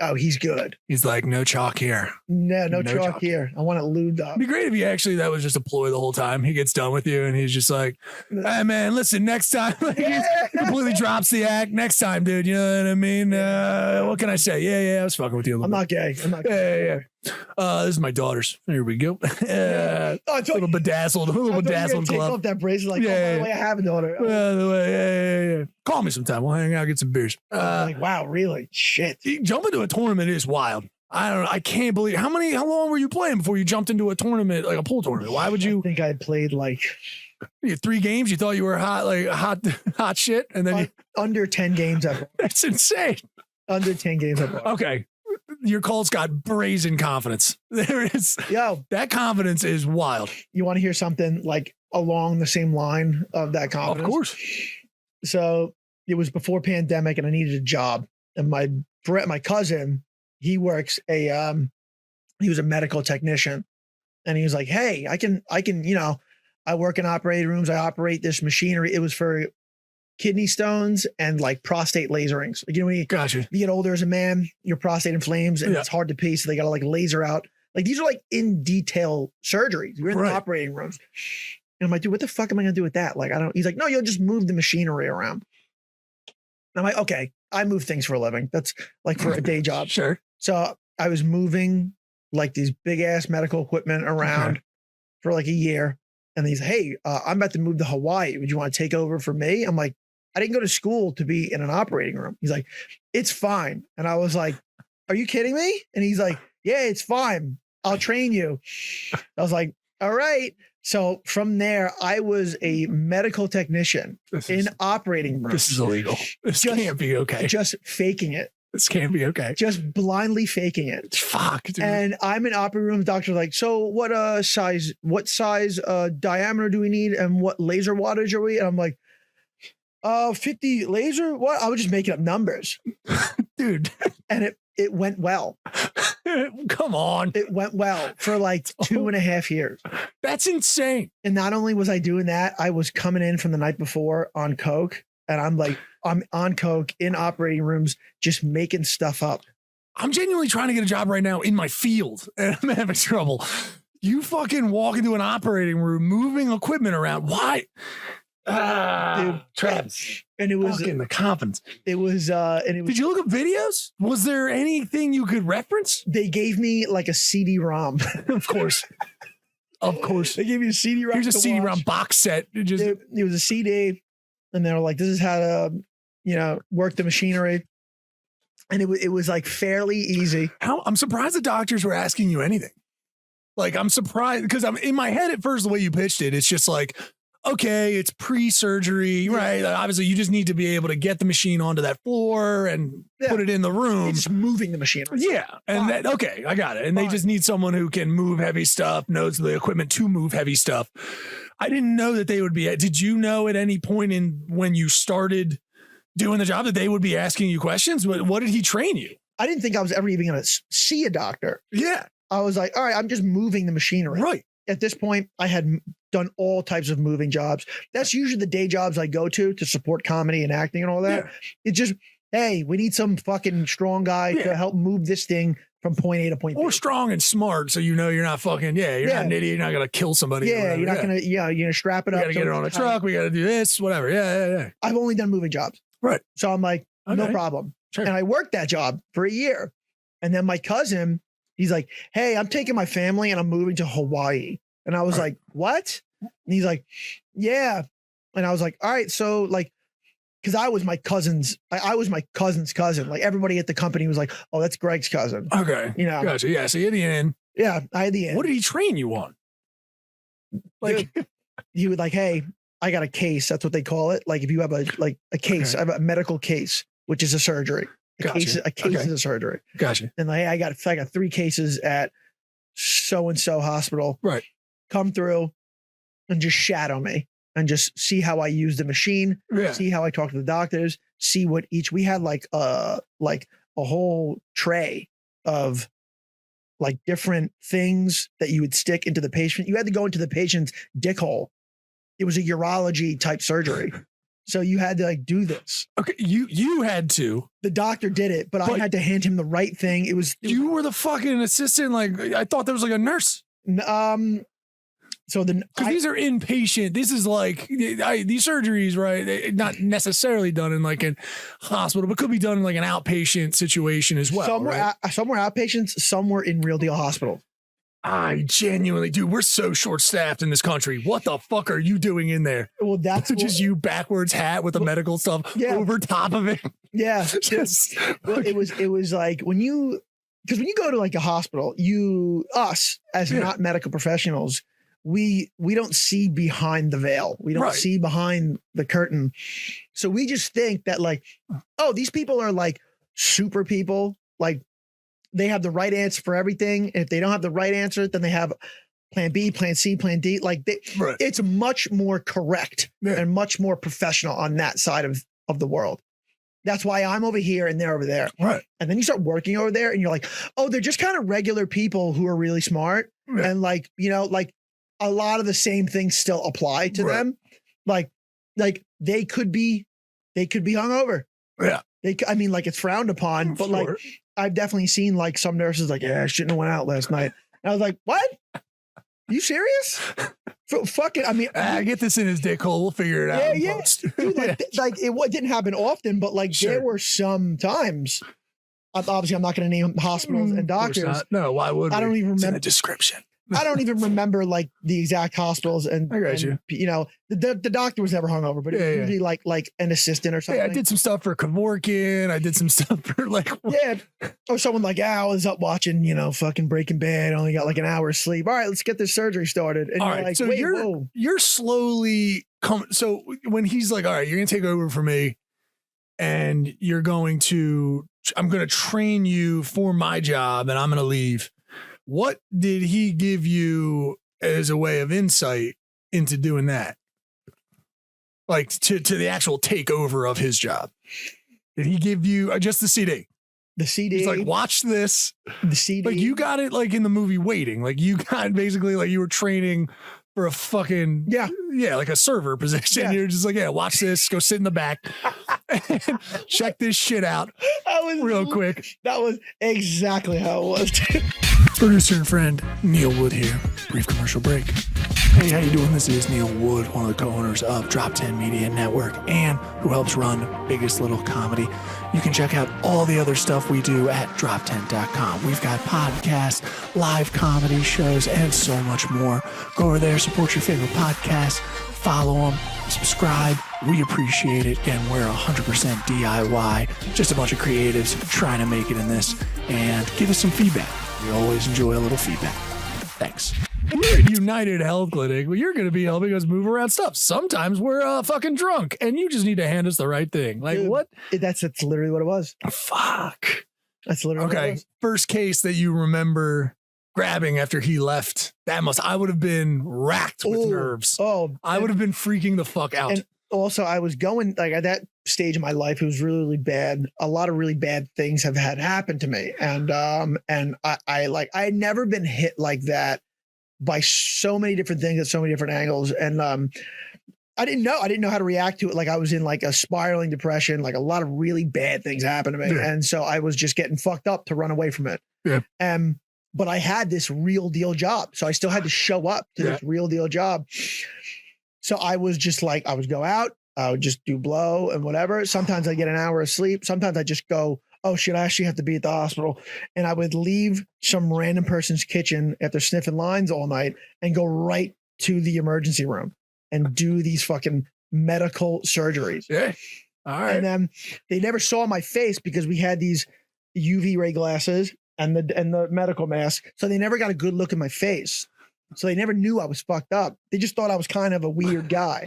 oh, he's good. He's like, no chalk here. No chalk here. I want it lubed up. It'd be great if that was just a ploy the whole time. He gets done with you and he's just like, hey man, listen, next time. Like, he completely drops the act. Next time, dude. You know what I mean? What can I say? Yeah, I was fucking with you a little bit. I'm not gay. Yeah. This is my daughter's. There we go. Little bedazzled glove. Take off that bracelet. Like, by the way, I have a daughter. Yeah. Call me sometime. We'll hang out, get some beers. Like, wow, really? Shit. Jump into a tournament is wild. I don't know. I can't believe how long were you playing before you jumped into a tournament, like a pool tournament? Why would you? I think I played like you had 3 games. You thought you were hot shit, and then under 10 games. That's insane. Under 10 games. Okay. Your Colts got brazen confidence. There is. That confidence is wild. You want to hear something like along the same line of that confidence? Of course. So it was before pandemic and I needed a job. And my cousin, he works he was a medical technician. And he was like, hey, I can, I work in operating rooms. I operate this machinery. It was for kidney stones and like prostate laserings. Like, when you get older as a man, your prostate inflames and it's hard to pee. So they got to like laser out. Like these are like in detail surgeries. We're in the operating rooms. And I'm like, dude, what the fuck am I going to do with that? Like, he's like, no, you'll just move the machinery around. And I'm like, okay, I move things for a living. That's like for a day job. Sure. So I was moving like these big ass medical equipment around for like a year. And he's, hey, I'm about to move to Hawaii. Would you want to take over for me? I'm like, I didn't go to school to be in an operating room. He's like, it's fine. And I was like, are you kidding me? And he's like, yeah, it's fine. I'll train you. I was like, all right. So from there, I was a medical technician in operating rooms. This is illegal. This can't be okay. Just faking it. This can't be okay. just blindly faking it. Fuck, dude. And I'm in operating room. The doctor's like, so what size diameter do we need, and what laser wattage are we? And I'm like, 50 laser. What? I was just making up numbers, Dude. and it went well. Come on. It went well for like 2.5 years. That's insane. And not only was I doing that, I was coming in from the night before on coke, and I'm on coke in operating rooms, just making stuff up. I'm genuinely trying to get a job right now in my field, and I'm having trouble. You fucking walk into an operating room, moving equipment around. Why? Dude, Travis. And it was Fucking the confidence. and it was Did you look up videos? Was there anything you could reference? they gave me like a CD-ROM. Of course. Of course. They gave me a CD-ROM. Here's a to CD-ROM watch. box set. It just, It was a CD, and they were like, "This is how to, work the machinery." And it was like fairly easy. I'm surprised the doctors were asking you anything. Like, I'm surprised because I'm in my head at first, the way you pitched it, it's just like, okay, it's pre-surgery, right? Obviously, you just need to be able to get the machine onto that floor and put it in the room. It's moving the machinery. Yeah. And that, okay, I got it. And they just need someone who can move heavy stuff, knows the equipment to move heavy stuff. I didn't know that they would be, did you know at any point in when you started doing the job that they would be asking you questions? What did he train you? I didn't think I was ever even going to see a doctor. Yeah. I was like, all right, I'm just moving the machinery. Right. At this point, I had done all types of moving jobs. That's usually the day jobs I go to support comedy and acting and all that. Yeah. It's just, hey, we need some fucking strong guy to help move this thing from point A to point B. Or strong and smart, so you know you're not fucking, you're not an idiot, you're not going to kill somebody. Yeah, you're not going to, you're going to strap it We up. got to get it on a truck, we got to do this, whatever. Yeah. I've only done moving jobs. Right. So I'm like, no Okay. problem. Sure. And I worked that job for a year. And then my cousin, he's like, hey, I'm taking my family and I'm moving to Hawaii. And I was like, what? And he's like, yeah. And I was like, all right. So like, because I was my cousin's cousin. Like everybody at the company was like, oh, that's Greg's cousin. Okay. You know? Gotcha. Yeah. So you're the end. Yeah. I had the end. What did he train you on? Like, He would like, hey, I got a case. That's what they call it. Like if you have a case, Okay. I have a medical case, which is a surgery. A case Okay. is a surgery. Gotcha. And like, hey, I got 3 cases at so-and-so hospital. Right. Come through and just shadow me and just see how I use the machine, Yeah. see how I talk to the doctors, see what we had like a whole tray of like different things that you would stick into the patient. You had to go into the patient's dick hole. It was a urology type surgery. So you had to like do this. Okay. You had to. The doctor did it, but I had to hand him the right thing. You were the fucking assistant. Like, I thought there was like a nurse. So then Because these are inpatient. This is like these surgeries, right? Not necessarily done in like a hospital, but could be done in like an outpatient situation as well. some were outpatients, some were in real deal hospitals. I genuinely, dude, we're so short staffed in this country. What the fuck are you doing in there? Well, that's Just you backwards hat with the medical stuff over top of it. Yeah. Just, Well, it was like because when you go to like a hospital, us as not medical professionals, we don't see behind the veil. We don't see behind the curtain. So we just think that like, oh, these people are like super people. Like they have the right answer for everything. And if they don't have the right answer, then they have plan B, plan C, plan D. Like it's much more correct and much more professional on that side of the world. That's why I'm over here and they're over there. Right. And then you start working over there and you're like, oh, they're just kind of regular people who are really smart. Yeah. And like, like a lot of the same things still apply to them. Like they could be hungover. Yeah. I mean, like it's frowned upon, but like I've definitely seen like some nurses like, yeah, I shouldn't have went out last night. And I was like, what? You serious? Fuck it. I mean, I get this in his dick hole. We'll figure it out. Yeah. Dude, like it didn't happen often, but like there were some times. Obviously, I'm not going to name hospitals and doctors. No, why would I don't even remember the description. I don't even remember like the exact hospitals and I got you. The doctor was never hungover, but it was usually like an assistant or something. Yeah, I did some stuff for Kevorkian. I did some stuff for like or someone like I was up watching fucking Breaking Bad. Only got like an hour's sleep. All right, let's get this surgery started. And all you're right, like, so wait, you're slowly coming. So when he's like, all right, you're gonna take over for me, and you're going to I'm going to train you for my job and I'm going to leave. What did he give you as a way of insight into doing that? Like to the actual takeover of his job? Did he give you just the CD? The CD. He's like, watch this. The CD. Like you got it like in the movie Waiting. Like you got basically like you were training for a fucking like a server position. Yeah. You're just like, watch this, go sit in the back. Check this shit out real quick. That was exactly how it was. Producer and friend Neil Wood here. Brief commercial break. Hey, how you doing? This is Neil Wood, one of the co-owners of Drop 10 Media Network and who helps run Biggest Little Comedy. You can check out all the other stuff we do at drop10.com. We've got podcasts, live comedy shows, and so much more. Go over there, support your favorite podcasts, follow them, subscribe. We appreciate it. Again, we're 100% DIY, just a bunch of creatives trying to make it in this, and give us some feedback. We always enjoy a little feedback. Thanks. We're at United Health Clinic. Well, you're going to be helping us move around stuff. Sometimes we're fucking drunk, and you just need to hand us the right thing. Like, Dude, what? That's literally what it was. Fuck. That's literally what it Okay. was. First case that you remember grabbing after he left. I would have been racked with nerves. Oh, I would have been freaking the fuck out. and also I was going like at that stage of my life, it was really, really bad. A lot of really bad things have had happened to me. And I had never been hit like that by so many different things at so many different angles. And I didn't know how to react to it. Like I was in like a spiraling depression, like a lot of really bad things happened to me. Yeah. And so I was just getting fucked up to run away from it. Yeah. But I had this real deal job. So I still had to show up to this real deal job. So I was just like, I would go out, I would just do blow and whatever. Sometimes I get an hour of sleep. Sometimes I just go, oh shit, I actually have to be at the hospital. And I would leave some random person's kitchen after sniffing lines all night and go right to the emergency room and do these fucking medical surgeries. Yeah. All right. And then they never saw my face because we had these UV ray glasses and the medical mask. So they never got a good look at my face. So they never knew I was fucked up. They just thought I was kind of a weird guy.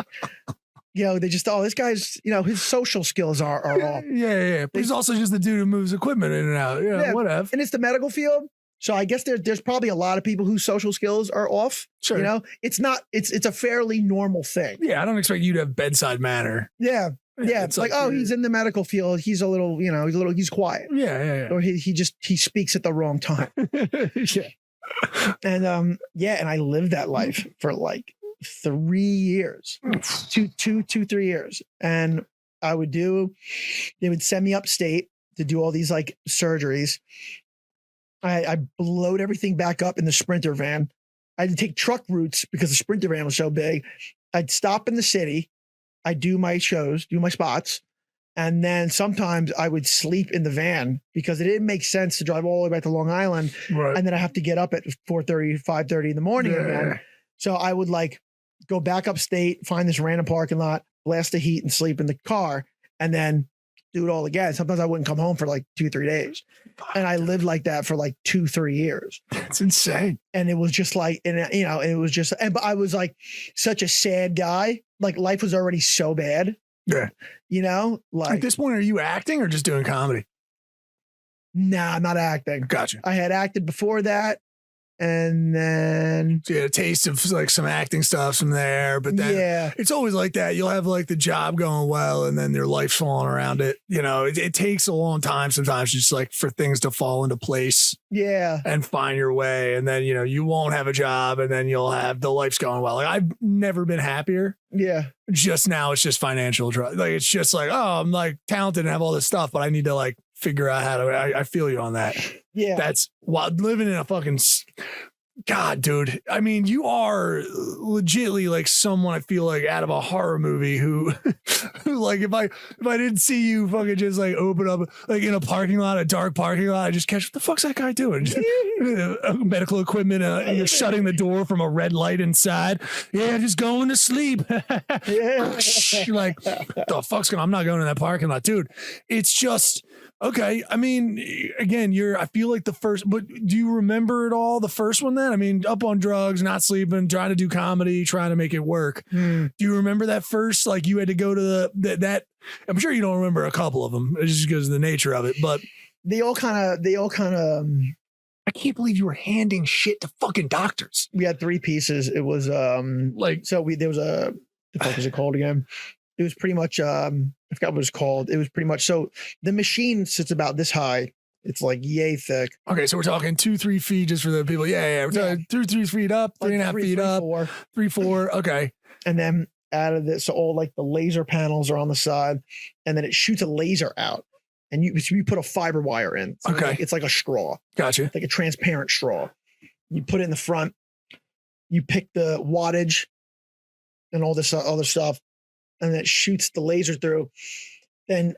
They just thought, oh, this guy's, his social skills are off. Yeah. But he's also just the dude who moves equipment in and out. Yeah, whatever. And it's the medical field. So I guess there's probably a lot of people whose social skills are off. Sure. It's not, it's a fairly normal thing. Yeah, I don't expect you to have bedside manner. Yeah. Yeah. It's like, oh, he's in the medical field. He's a little, he's quiet. Yeah. Or he speaks at the wrong time. Yeah. And and I lived that life for like 3 years, 3 years. And they would send me upstate to do all these like surgeries. I load everything back up in the Sprinter van. I had to take truck routes because the Sprinter van was so big. I'd stop in the city. I'd do my shows, do my spots. And then sometimes I would sleep in the van because it didn't make sense to drive all the way back to Long Island. Right. And then I have to get up at 4:30, 5:30 in the morning again. So I would like go back upstate, find this random parking lot, blast the heat and sleep in the car, and then do it all again. Sometimes I wouldn't come home for like 2-3 days. And I lived like that for like 2-3 years. That's insane. And it was just like, but I was like such a sad guy. Like life was already so bad. Yeah. Like At this point, are you acting or just doing comedy? Nah, I'm not acting. Gotcha. I had acted before that. And then So you had a taste of like some acting stuff from there, but then it's always like that. You'll have like the job going well and then your life's falling around it. It takes a long time sometimes just like for things to fall into place and find your way. And then, you won't have a job and then you'll have the life's going well. Like I've never been happier. Yeah. Just now it's just financial. Like it's just like, oh, I'm like talented and have all this stuff, but I need to like figure out how to, I feel you on that. Yeah. That's wild. Living in a fucking, God, dude. I mean, you are legitly like someone I feel like out of a horror movie who like if I didn't see you fucking just like open up like in a parking lot, a dark parking lot, I just catch what the fuck's that guy doing? Medical equipment, you're shutting the door from a red light inside. Yeah, just going to sleep. You're like, the fuck's I'm not going in that parking lot, dude. It's just okay. I mean, again, I feel like the first, but do you remember it all? The first one then? I mean, up on drugs, not sleeping, trying to do comedy, trying to make it work. Do you remember that first? Like you had to go to that, I'm sure you don't remember a couple of them just because of the nature of it, but they all kind of. I can't believe you were handing shit to fucking doctors. We had 3 pieces. It was Like, so there was a the fuck was it called again? It was pretty much I forgot what it was called. It was pretty much so the machine sits about this high. It's like yay thick. okay, so we're talking 2-3 feet just for the people. Yeah. We're talking 2-3 feet up, Like 3.5 feet up, 4. 3-4. Okay. And then out of this, so all like the laser panels are on the side, and then it shoots a laser out, and you put a fiber wire in. So Okay. it's like a straw, Gotcha. like a transparent straw. You put it in the front. You pick the wattage and all this other stuff, and then it shoots the laser through. Then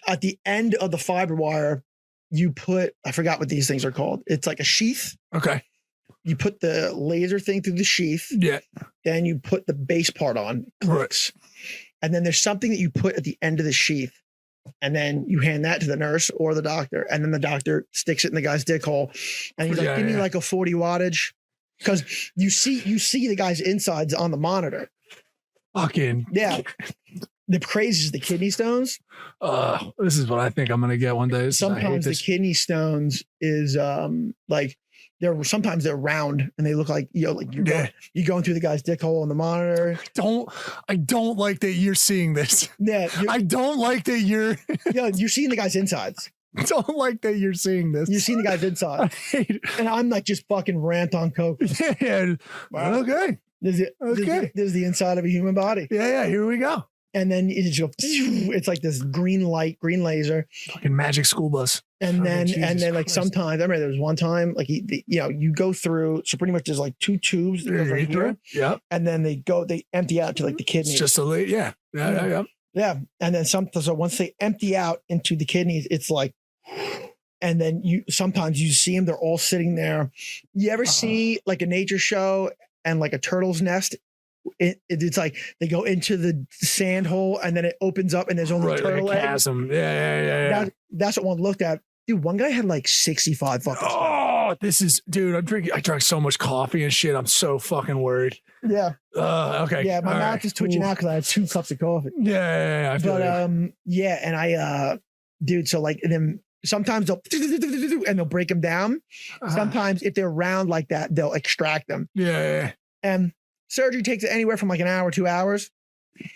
at the end of the fiber wire, you put, I forgot what these things are called. It's like a sheath. Okay. You put the laser thing through the sheath. Yeah. Then you put the base part on, clicks. And then there's something that you put at the end of the sheath. And then you hand that to the nurse or the doctor. And then the doctor sticks it in the guy's dick hole. And he's like, give me like a 40 wattage. Because you see the guy's insides on the monitor. Fucking. Yeah. The crazy is the kidney stones. This is what I think I'm gonna get one day. Sometimes the kidney stones is like sometimes they're round and they look like you're going through the guy's dick hole on the monitor. I don't like that you're seeing this. Yeah, I don't like that you're. You're seeing the guy's insides. Don't like that you're seeing this. You're seeing the guy's I inside, hate it. and I'm like just fucking rant on coke. Yeah. Wow. Okay. There's the inside of a human body, Yeah. Here we go. and then it just goes. It's like this green laser. Fucking magic school bus. And then Jesus like Christ. sometimes I remember there was one time like you go through, so pretty much there's like 2 tubes that go right here, Yeah. and then they empty out to like the kidneys. It's just a late. Yeah. Yeah, and then so once they empty out into the kidneys, it's like, and then sometimes you see them, they're all sitting there. You ever see like a nature show and like a turtle's nest? It's like they go into the sand hole and then it opens up and there's only Right, turtle like a eggs. chasm. Yeah. That's what one looked at. Dude, one guy had like 65 fucking. Oh, this is, dude. I drank so much coffee and shit. I'm so fucking worried. Yeah. Okay. Yeah, my All mouth right. is twitching Ooh. out because I had 2 cups of coffee. Yeah. I feel But you. yeah, and I dude, so like, and then sometimes they'll and they'll break them down. Sometimes if they're round like that, they'll extract them. Yeah. And surgery takes anywhere from like an hour, 2 hours.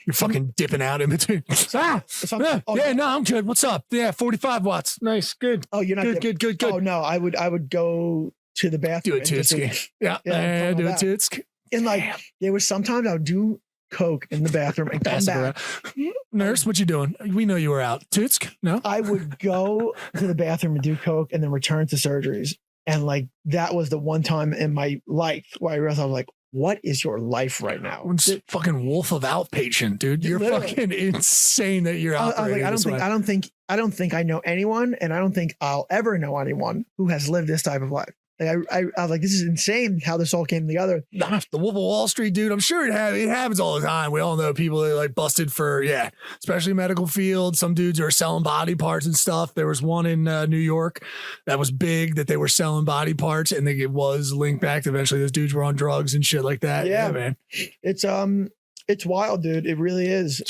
You're fucking dipping out in between. No, I'm good. What's up? Yeah, 45 watts. Nice. Good. oh, you're not Good. Oh no, I would go to the bathroom. Do it, and just- Tootsky. Yeah. Yeah, Do it, back. Tootsky. And like there was sometimes I would do coke in the bathroom and come Pass it back. around. Nurse, what you doing? We know you were out. Tootsk? No? I would go to the bathroom and do coke and then return to surgeries. And like that was the one time in my life where I realized I was like, what is your life right now? It's fucking wolf of outpatient, dude. You're Literally. fucking insane that you're I was operating like, this way. I don't think I know anyone, and I don't think I'll ever know anyone who has lived this type of life. Like I was like, this is insane how this all came together. Nah, the Wolf of Wall Street, dude. I'm sure it happens all the time. We all know people that like busted for, especially medical field. Some dudes are selling body parts and stuff. There was one in New York that was big that they were selling body parts, and it was linked back to eventually those dudes were on drugs and shit like that. Yeah. Yeah, man. It's wild, dude. It really is.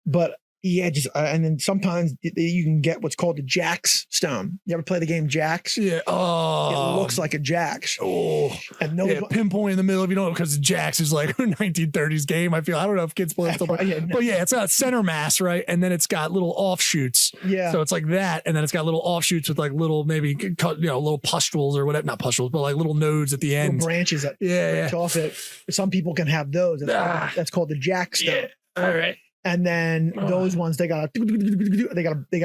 But yeah, just and then sometimes you can get what's called the Jax stone. You ever play the game Jax? Yeah. Oh, It looks like a Jax. Oh, And no, yeah, pinpoint in the middle if you don't, because Jax is like a 1930s game. I don't know if kids play it still, but yeah, it's got center mass, right? And then it's got little offshoots. yeah. So it's like that, and then it's got little offshoots with like little maybe little pustules or whatever, not pustules, but like little nodes at the Little end. branches that Yeah. branch off it. Some people can have those. That's called the Jax stone. All right. And then those ones they gotta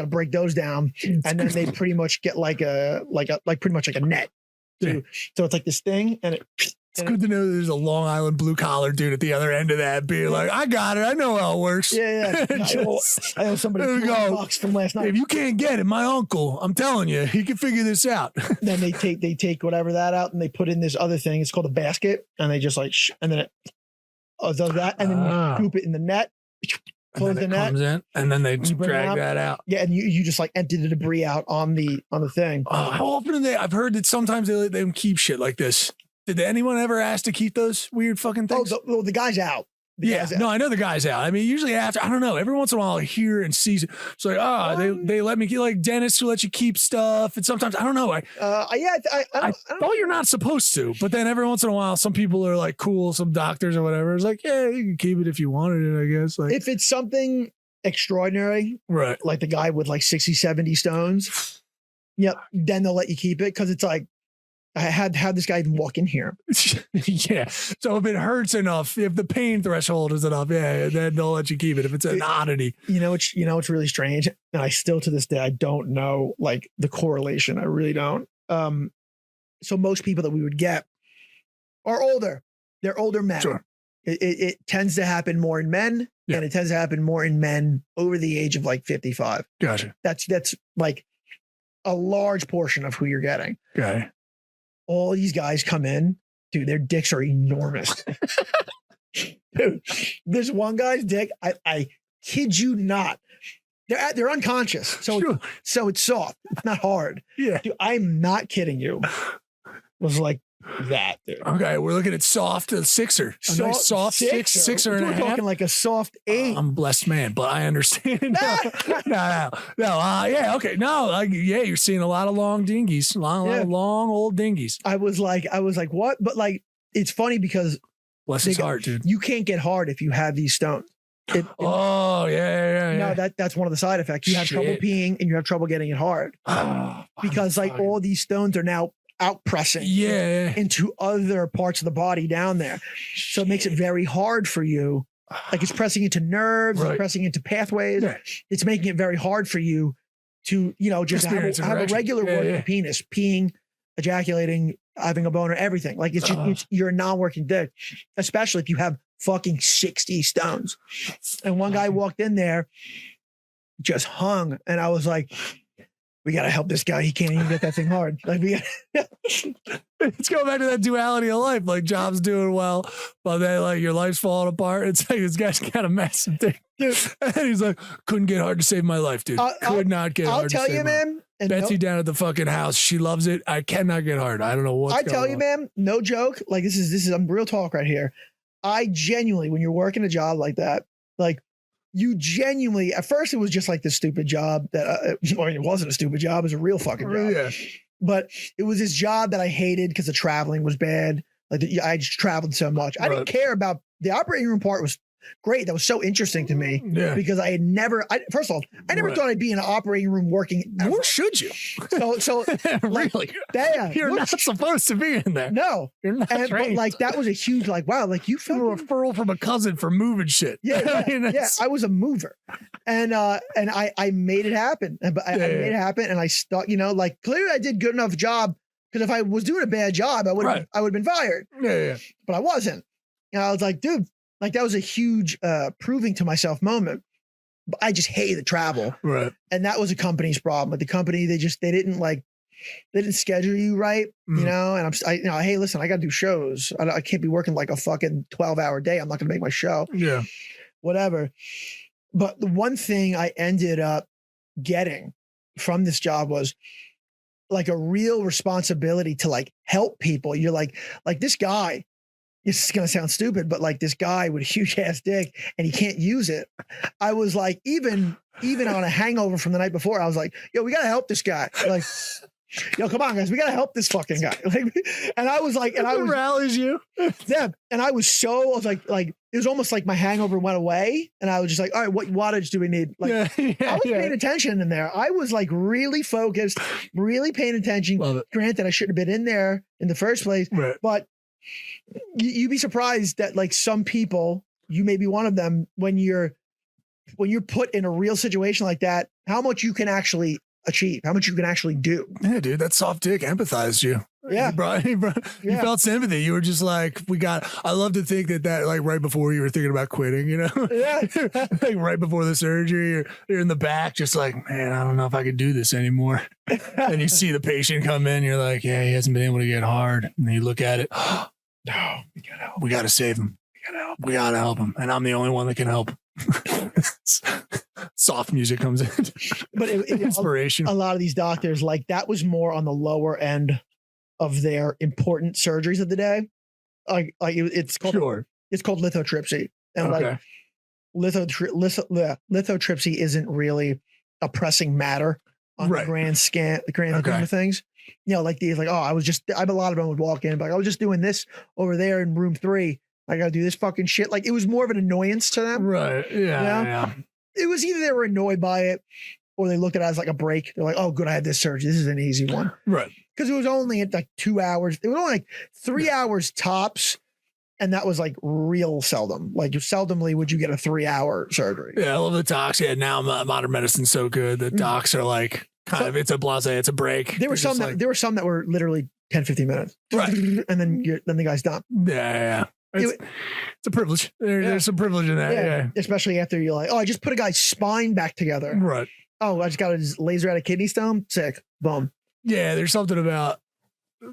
break those down, and then they pretty much get like pretty much like a net. Yeah. So it's like this thing, and It's good to know there's a Long Island blue collar dude at the other end of that being like, I got it. I know how it works. yeah. I owe somebody There we go. $20 from last night. If you can't get it, my uncle, I'm telling you, he can figure this out. Then they take whatever that out and they put in this other thing. It's called a basket, and they just like and then it does that, and then you scoop it in the net. Close And the then it net. comes in, and then they You bring it drag out. that out. Yeah, and you just like empty the debris out on the thing. How often do they? I've heard that sometimes they keep shit like this. Did anyone ever ask to keep those weird fucking things? The guy's out. Yeah, no, I know the guy's out. I mean, usually after, I don't know, every once in a while I hear and see, it's like, they let me, like dentists who let you keep stuff. And sometimes, I don't know. I thought you're not supposed to, but then every once in a while, some people are like cool, some doctors or whatever. It's like, yeah, you can keep it if you wanted it, I guess. Like, if it's something extraordinary, right? Like the guy with like 60, 70 stones, yep, then they'll let you keep it. Cause it's like, I had this guy even walk in here. Yeah. So if it hurts enough, if the pain threshold is enough, yeah, then they'll let you keep it. If it's an oddity. It's really strange. And I still to this day, I don't know like the correlation. I really don't. So most people that we would get are older. They're older men. Sure. It tends to happen more in men, and it tends to happen more in men over the age of like 55. Gotcha. That's like a large portion of who you're getting. Okay. All these guys come in, dude, their dicks are enormous. Dude, this one guy's dick, I kid you not. They're unconscious. So it's soft. It's not hard. Yeah. Dude, I'm not kidding you. It was like that, dude. Okay, we're looking at soft sixer. A nice soft sixer and a half. We're talking like a soft 8. I'm a blessed man, but I understand. No. Yeah, okay. No, you're seeing a lot of long dinghies, a lot of long old dinghies. I was like, what? But like, it's funny because bless his heart, dude. You can't get hard if you have these stones. Yeah. No, that's one of the side effects. You have trouble peeing and you have trouble getting it hard because like all these stones are now out pressing into other parts of the body down there. So it makes it very hard for you. Like it's pressing into nerves, it's pressing into pathways. Yeah. It's making it very hard for you to, just have a regular working penis, peeing, ejaculating, having a boner, everything. Like it's you're a non-working dick, especially if you have fucking 60 stones. And one guy walked in there, just hung, and I was like, we got to help this guy. He can't even get that thing hard. Like it's going back to that duality of life. Like job's doing well, but then like your life's falling apart. It's like this guy's got a massive thing. Dude. And he's like, couldn't get hard to save my life, dude. Could not get hard to save my life. I'll tell you, man. Betsy down at the fucking house, she loves it. I cannot get hard. I don't know what's going on. I tell you, man, no joke. Like this is real talk right here. I genuinely, when you're working a job like that, like you genuinely, at first it was just like this stupid job that, it wasn't a stupid job. It was a real fucking job. Yeah. But it was this job that I hated because the traveling was bad. Like I just traveled so much. I didn't care about the operating room part was great. That was so interesting to me because I had never, first of all, I never thought I'd be in an operating room working. Nor should you. So really, you're not supposed to be in there. No, you're not trained. But like that was a huge, like, wow, like you felt a referral from a cousin for moving shit. Yeah, I was a mover, and I made it happen. I made it happen, and I thought, like clearly I did good enough job because if I was doing a bad job, I would have been fired. Yeah. But I wasn't. And I was like, dude. Like that was a huge proving to myself moment. But I just hated travel. Right. And that was a company's problem. Like the company, they didn't schedule you right, and hey, listen, I got to do shows. I can't be working like a fucking 12-hour day. I'm not going to make my show. Yeah. Whatever. But the one thing I ended up getting from this job was like a real responsibility to like help people. You're like this guy, this is going to sound stupid, but like this guy with a huge ass dick and he can't use it. I was like, even on a hangover from the night before, I was like, yo, we got to help this guy. Like, yo, come on guys, we got to help this fucking guy. Like, and I was like, and I was rallies you. Yeah. And I was like, it was almost like my hangover went away. And I was just like, all right, what wattage do we need? Like I was paying attention in there. I was like really focused, really paying attention. Love it. Granted, I shouldn't have been in there in the first place, but you'd be surprised that like some people, you may be one of them, when you're put in a real situation like that, how much you can actually achieve, how much you can actually do. Yeah, dude, that soft dick empathized you. Yeah. You felt sympathy. You were just like, I love to think that like right before you were thinking about quitting, Yeah. Like right before the surgery, you're in the back, just like, man, I don't know if I could do this anymore. And you see the patient come in, you're like, yeah, he hasn't been able to get hard. And then you look at it, no, we got to save him. We got to help him. And I'm the only one that can help. Soft music comes in. But inspiration. A lot of these doctors, like that was more on the lower end of their important surgeries of the day. It's called lithotripsy. And Okay. like lithotripsy isn't really a pressing matter on Right. the grand scheme Okay. of things. You know, like these, like, oh, I a lot of them would walk in and be like, I was just doing this over there in room 3. I gotta do this fucking shit. Like, it was more of an annoyance to them. Right. Yeah. Yeah. It was either they were annoyed by it or they looked at it as like a break. They're like, oh, good, I had this surgery. This is an easy one. Right. Because it was only like 2 hours. It was only like 3 hours tops. And that was like real seldom. Like, seldomly would you get a 3-hour surgery. Yeah. I love the docs. Yeah. Now modern medicine's so good. The docs are like kind of, it's a blase, it's a break. There were some that were literally 10, 15 minutes. Right. And then the guy's done. Yeah. It's a privilege. There's some privilege in that. Yeah. Especially after you're like, oh, I just put a guy's spine back together. Right. Oh, I just got a laser out a kidney stone. Sick. Boom. Yeah. There's something about,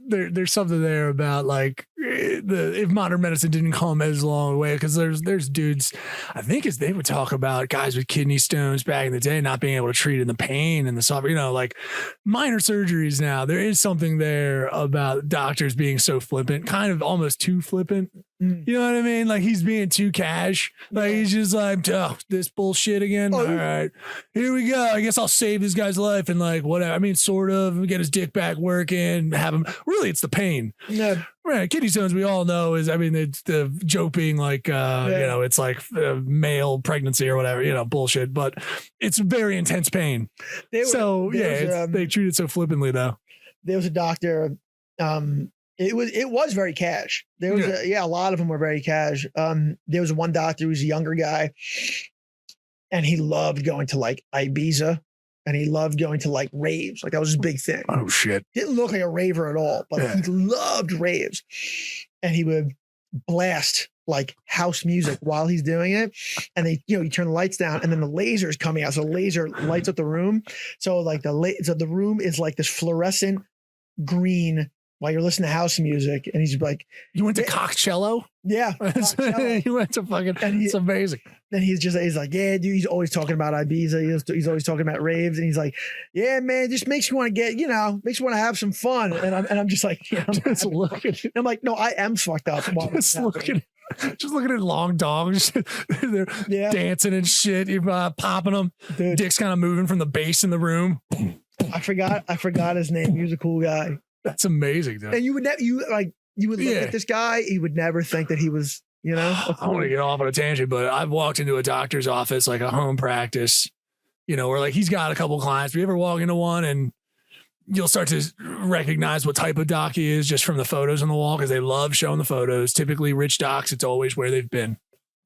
there's something there about like if modern medicine didn't come as long way, because there's dudes, I think as they would talk about guys with kidney stones back in the day not being able to treat in the pain and the soft, like minor surgeries now. There is something there about doctors being so flippant, kind of almost too flippant. You know what I mean? Like he's being too cash. Like he's just like, oh, this bullshit again. All right, here we go. I guess I'll save this guy's life and like whatever. I mean, sort of get his dick back working, have him. Really, it's the pain. Yeah. Right. Kidney stones, we all know is, I mean, it's the joke being like, it's like male pregnancy or whatever, bullshit, but it's very intense pain. They treat it so flippantly though. There was a doctor, it was very cash. There was a lot of them were very cash. There was one doctor who was a younger guy and he loved going to like Ibiza and he loved going to like raves. Like that was his big thing. Oh shit. Didn't look like a raver at all, but he loved raves and he would blast like house music while he's doing it. And you turn the lights down and then the laser is coming out. So the laser lights up the room. So like the room is like this fluorescent green while you're listening to house music, and he's like, "You went to Cockcello?" Yeah, he went to fucking. It's amazing. And he's like, "Yeah, dude." He's always talking about Ibiza. He's always talking about raves, and he's like, "Yeah, man, just makes you want to get, makes you want to have some fun." And I'm just like, just looking. I'm like, no, I am fucked up. Just looking at long dogs. They're dancing and shit. You're popping them. Dude. Dick's kind of moving from the bass in the room. I forgot his name. He was a cool guy. That's amazing, dude. And you would look at this guy, you would never think that he was, I want to get off on a tangent, but I've walked into a doctor's office, like a home practice, where like he's got a couple clients. You ever walk into one and you'll start to recognize what type of doc he is just from the photos on the wall, because they love showing the photos. Typically rich docs, it's always where they've been.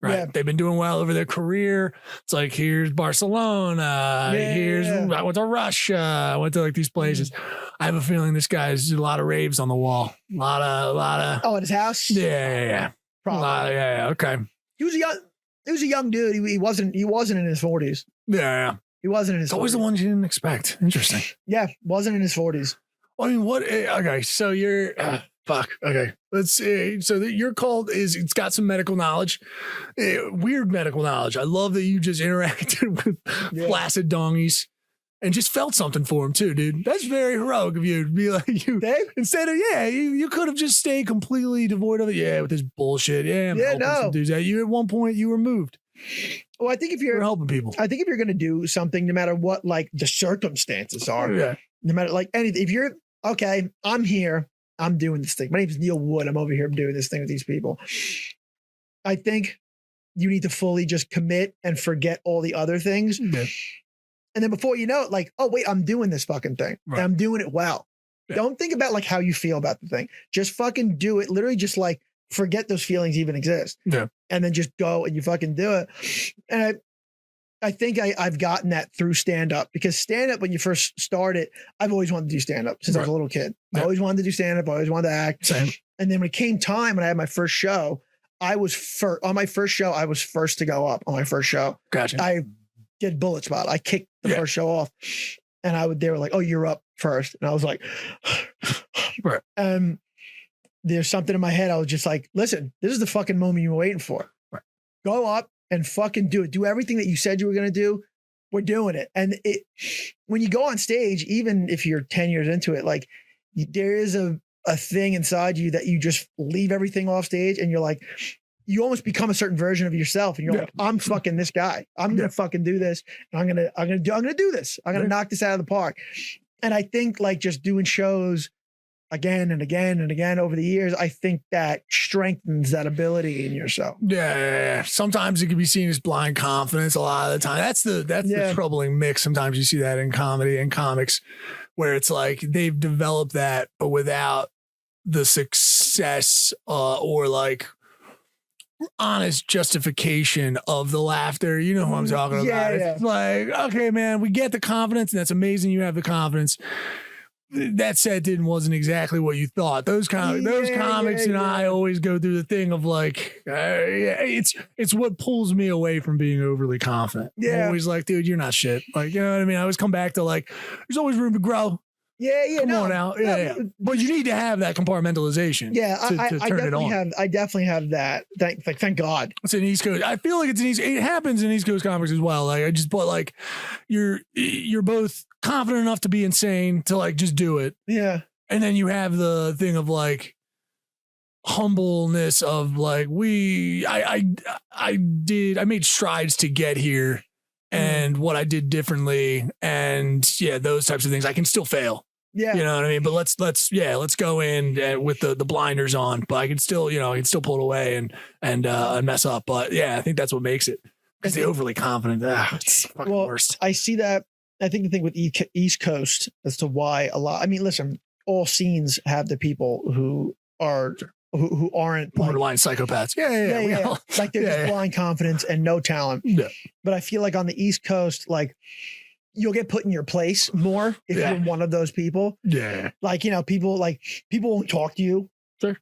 Right. Yeah. They've been doing well over their career. It's like, here's Barcelona. I went to Russia. I went to like these places. I have a feeling this guy's a lot of raves on the wall. A lot of. Oh, at his house? Yeah. Probably. Okay. He was a young dude. He wasn't in his 40s. Yeah. He wasn't in his 40s. Always the ones you didn't expect. Interesting. Yeah. Wasn't in his 40s. I mean, what? Okay. So you're. Fuck. Okay. Let's see. So your call it's got some medical knowledge, weird medical knowledge. I love that you just interacted with flaccid dongies and just felt something for him too, dude. That's very heroic of you to be like you. Dave? Instead of you could have just stayed completely devoid of it. Yeah, with this bullshit. Yeah, I'm helping some dudes out. You at one point you were moved. Well, I think if you're helping people, I think if you're gonna do something, no matter what like the circumstances are, no matter like anything, if you're okay, I'm here. I'm doing this thing. My name is Neil Wood. I'm over here doing this thing with these people. I think you need to fully just commit and forget all the other things. Yeah. And then before you know it, like, oh, wait, I'm doing this fucking thing. Right. And I'm doing it well. Yeah. Don't think about like how you feel about the thing. Just fucking do it. Literally just like forget those feelings even exist. Yeah. And then just go and you fucking do it. And I think I've gotten that through stand-up, because stand-up, when you first started, I've always wanted to do stand-up since I was a little kid. I always wanted to do stand-up. I always wanted to act. Same. And then when it came time and I had my first show, I was first to go up on my first show. Gotcha. I did bullet spot. I kicked the first show off, and they were like, "Oh, you're up first," and I was like, right. There's something in my head. I was just like, "Listen, this is the fucking moment you were waiting for. Right. Go up and fucking do it. Do everything that you said you were going to do. We're doing it." And when you go on stage, even if you're 10 years into it, like there is a thing inside you that you just leave everything off stage and you're like, you almost become a certain version of yourself, and you're like, I'm fucking this guy. I'm gonna fucking do this. And I'm gonna do this. I'm gonna knock this out of the park. And I think like just doing shows again and again and again over the years, I think that strengthens that ability in yourself. Yeah. Sometimes it can be seen as blind confidence. A lot of the time, that's the troubling mix. Sometimes you see that in comedy and comics, where it's like they've developed that, but without the success or like honest justification of the laughter. You know who I'm talking about. It's like, okay, man, we get the confidence, and that's amazing. You have the confidence. That said, wasn't exactly what you thought. Those comics and I always go through the thing of like, it's what pulls me away from being overly confident. I'm always like, dude, you're not shit. Like, you know what I mean? I always come back to like, there's always room to grow. Come on out. But you need to have that compartmentalization. I definitely have that. Thank God. It's an East Coast. I feel like it happens in East Coast comics as well. Like but like you're both confident enough to be insane to like just do it. Yeah. And then you have the thing of like humbleness of like I made strides to get here. And what I did differently, and those types of things. I can still fail. Yeah, you know what I mean. But let's go in with the blinders on. But I can still pull it away and mess up. But I think that's what makes it. Because the overly confident, it's fucking worst. I see that. I think the thing with East Coast as to why a lot. I mean, listen, all scenes have the people who are. Who aren't borderline psychopaths. Yeah. Like they're just blind confidence and no talent. Yeah. But I feel like on the East Coast, like you'll get put in your place more if you're one of those people. Yeah. Like, people won't talk to you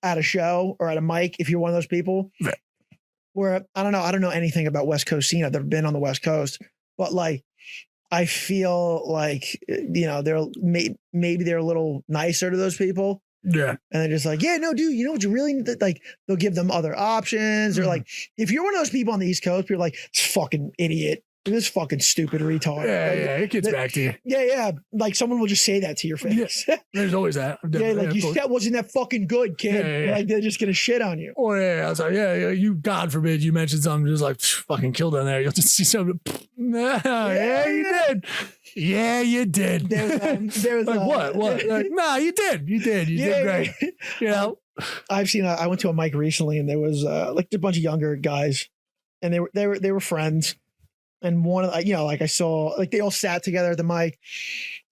at a show or at a mic if you're one of those people. Yeah. Where I don't know anything about West Coast scene. I've never been on the West Coast, but like I feel like they're maybe they're a little nicer to those people. Yeah. And they're just like, no, dude, you know what you really need? Like, they'll give them other options. Or like, if you're one of those people on the East Coast, you're like, this fucking idiot. This fucking stupid retard. Yeah, it gets back to you. Yeah. Like, someone will just say that to your face. Yeah. There's always that. That wasn't that fucking good, kid. Yeah. Like, they're just going to shit on you. Or, I was like, you, God forbid, you mentioned something just like, fucking killed on there. You'll just see something. Yeah, you did. Yeah, you did. There's like, what? Like, nah, you did. You did great. I went to a mic recently, and there was like a bunch of younger guys, and they were friends. And one of like I saw like they all sat together at the mic,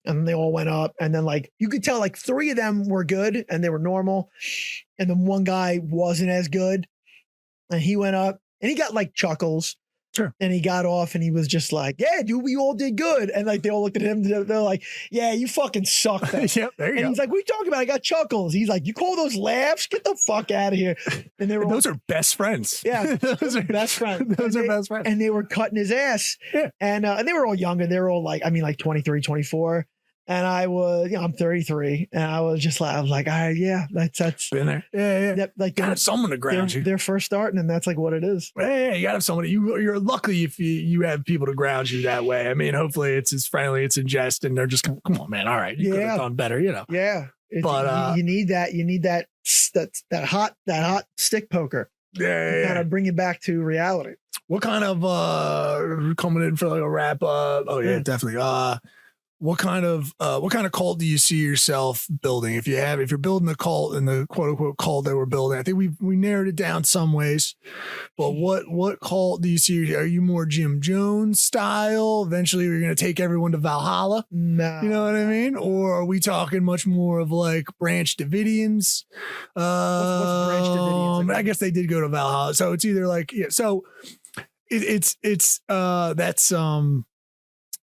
and they all went up, and then like you could tell like 3 of them were good and they were normal, and then one guy wasn't as good, and he went up and he got like chuckles. Sure. And he got off and he was just like, yeah, dude, we all did good. And like, they all looked at him. They're like, yeah, you fucking suck. Yep, there you go. He's like, what are you talking about? I got chuckles. He's like, you call those laughs? Get the fuck out of here. And those are best friends. Yeah. Those are best friends. Those are best friends. And they were cutting his ass. Yeah. And they were all younger. They were all like 23, 24. And I was, I'm 33, and I was just like, that's been there. Yeah. Like, gotta have someone to ground you. They're first starting, and that's like what it is. Yeah, you gotta have somebody. You're lucky if you have people to ground you that way. I mean, hopefully it's as friendly, it's in jest, and they're just come on, man. All right, you could have done better, Yeah, but you need that. You need that hot stick poker. Yeah. Kind of bring you back to reality. What kind of coming in for like a wrap up? Oh yeah, definitely. What kind of cult do you see yourself building? If you're building a cult and the quote unquote cult that we're building, I think we narrowed it down some ways, but what cult do you see? Are you more Jim Jones style? Eventually we're going to take everyone to Valhalla. No. You know what I mean? Or are we talking much more of like Branch Davidians? What's Branch Davidians? I guess they did go to Valhalla. So it's either like, so it's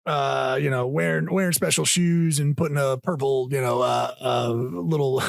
wearing special shoes and putting a purple, little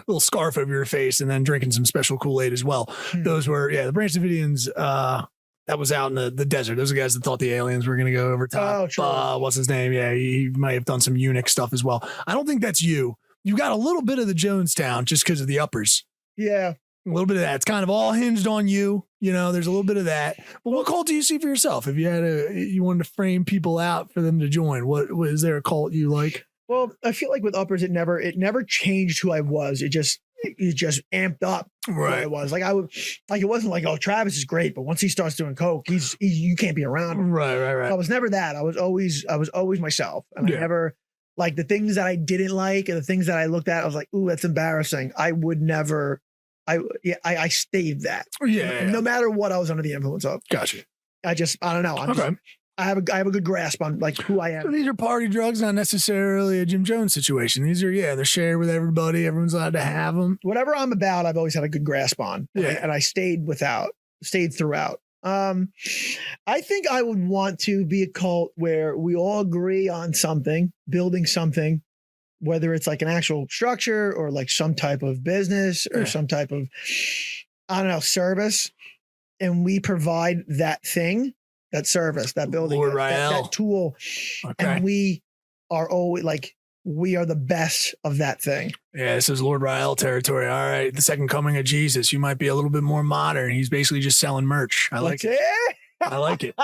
little scarf over your face and then drinking some special Kool-Aid as well. Those were, the Branch Davidians, that was out in the desert. Those are the guys that thought the aliens were going to go over top. Oh, true. What's his name? Yeah, he might have done some eunuch stuff as well. I don't think that's you. You got a little bit of the Jonestown just because of the uppers. Yeah. A little bit of that. It's kind of all hinged on you. There's a little bit of that. But what cult do you see for yourself? If you wanted to frame people out for them to join, what is there a cult you like? Well, I feel like with uppers, it never changed who I was. It just it just amped up. Right. It was like it wasn't like, oh, Travis is great, but once he starts doing coke, you can't be around him. Right. I was never that. I was always myself, and I never like the things that I didn't like and the things that I looked at. I was like, ooh, that's embarrassing. I would never. I stayed that. Yeah. No matter what I was under the influence of. Gotcha. I don't know. I have a good grasp on like who I am. So these are party drugs, not necessarily a Jim Jones situation. These are, they're shared with everybody. Everyone's allowed to have them. Whatever I'm about, I've always had a good grasp on. Yeah. And I stayed throughout. I think I would want to be a cult where we all agree on something, building something, whether it's like an actual structure or like some type of business or some type of, I don't know, service. And we provide that thing, that service, that building, that tool. Okay. And we are always like, we are the best of that thing. Yeah, this is Lord Rael territory. All right. The second coming of Jesus. You might be a little bit more modern. He's basically just selling merch. I like it. I like it.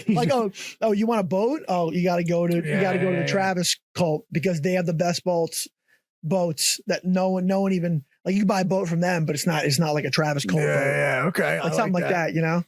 Like, oh, you want a boat? Oh, you got to go to the Travis cult because they have the best boats that no one even like. You can buy a boat from them, but it's not like a Travis cult boat. Yeah, okay. Like something like that, you know?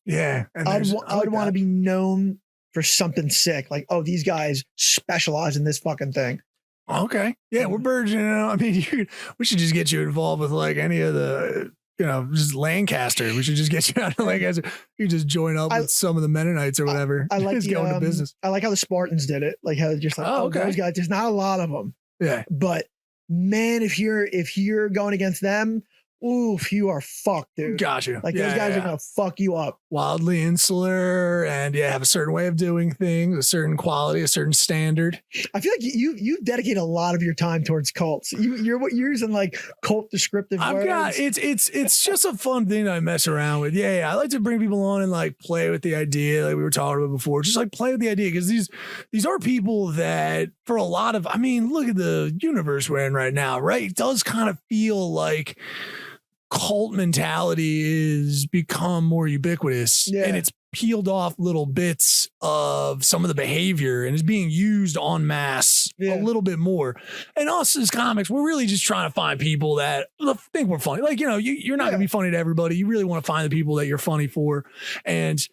Yeah. I would want to be known for something sick. Like, oh, these guys specialize in this fucking thing. Okay. Yeah, we're burgeoning. I mean, we should just get you involved with like any of the, just Lancaster. We should just get you out of Lancaster. You just join up with some of the Mennonites or whatever. I like just go into business. I like how the Spartans did it. Like how just like, okay. Those guys, there's not a lot of them. Yeah. But man, if you're going against them, oof, you are fucked, dude. Gotcha. Like those guys are gonna fuck you up. Wildly insular and have a certain way of doing things, a certain quality, a certain standard. I feel like you dedicate a lot of your time towards cults. You're using like cult descriptive words. It's just a fun thing that I mess around with. Yeah. I like to bring people on and like play with the idea, like we were talking about before. Just like play with the idea because these are people that for a lot of, I mean, look at the universe we're in right now, right? It does kind of feel like cult mentality is become more ubiquitous and it's peeled off little bits of some of the behavior and is being used en masse a little bit more. And us as comics, we're really just trying to find people that think we're funny. Like, you're not gonna be funny to everybody. You really want to find the people that you're funny for and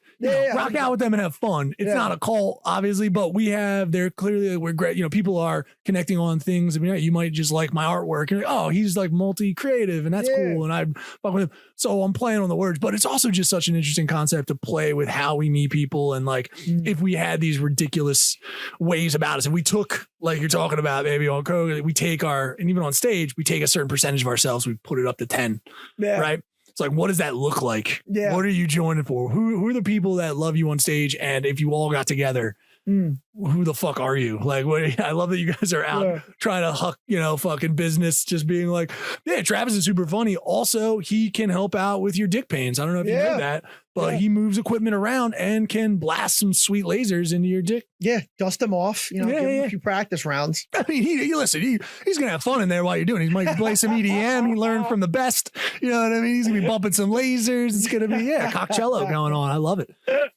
rock out with them and have fun. It's not a cult, obviously, but they're clearly, we're great. People are connecting on things. I mean, you might just like my artwork and oh, he's like multi-creative and that's cool. And I fuck with him. So I'm playing on the words, but it's also just such an interesting concept to play with how we meet people. And like, if we had these ridiculous ways about us, if we took, like you're talking about maybe on Coke, we take and even on stage, we take a certain percentage of ourselves, we put it up to 10, right? It's like, what does that look like? Yeah. What are you joining for? Who are the people that love you on stage? And if you all got together, who the fuck are you? Like, I love that you guys are out trying to huck, fucking business, just being like, yeah, Travis is super funny. Also, he can help out with your dick pains. I don't know if you know that, but he moves equipment around and can blast some sweet lasers into your dick. Yeah, dust them off. Give him a few practice rounds. I mean, he's gonna have fun in there while you're doing it. He might play some EDM. He learned from the best. You know what I mean? He's gonna be bumping some lasers. It's gonna be cockcello going on. I love it.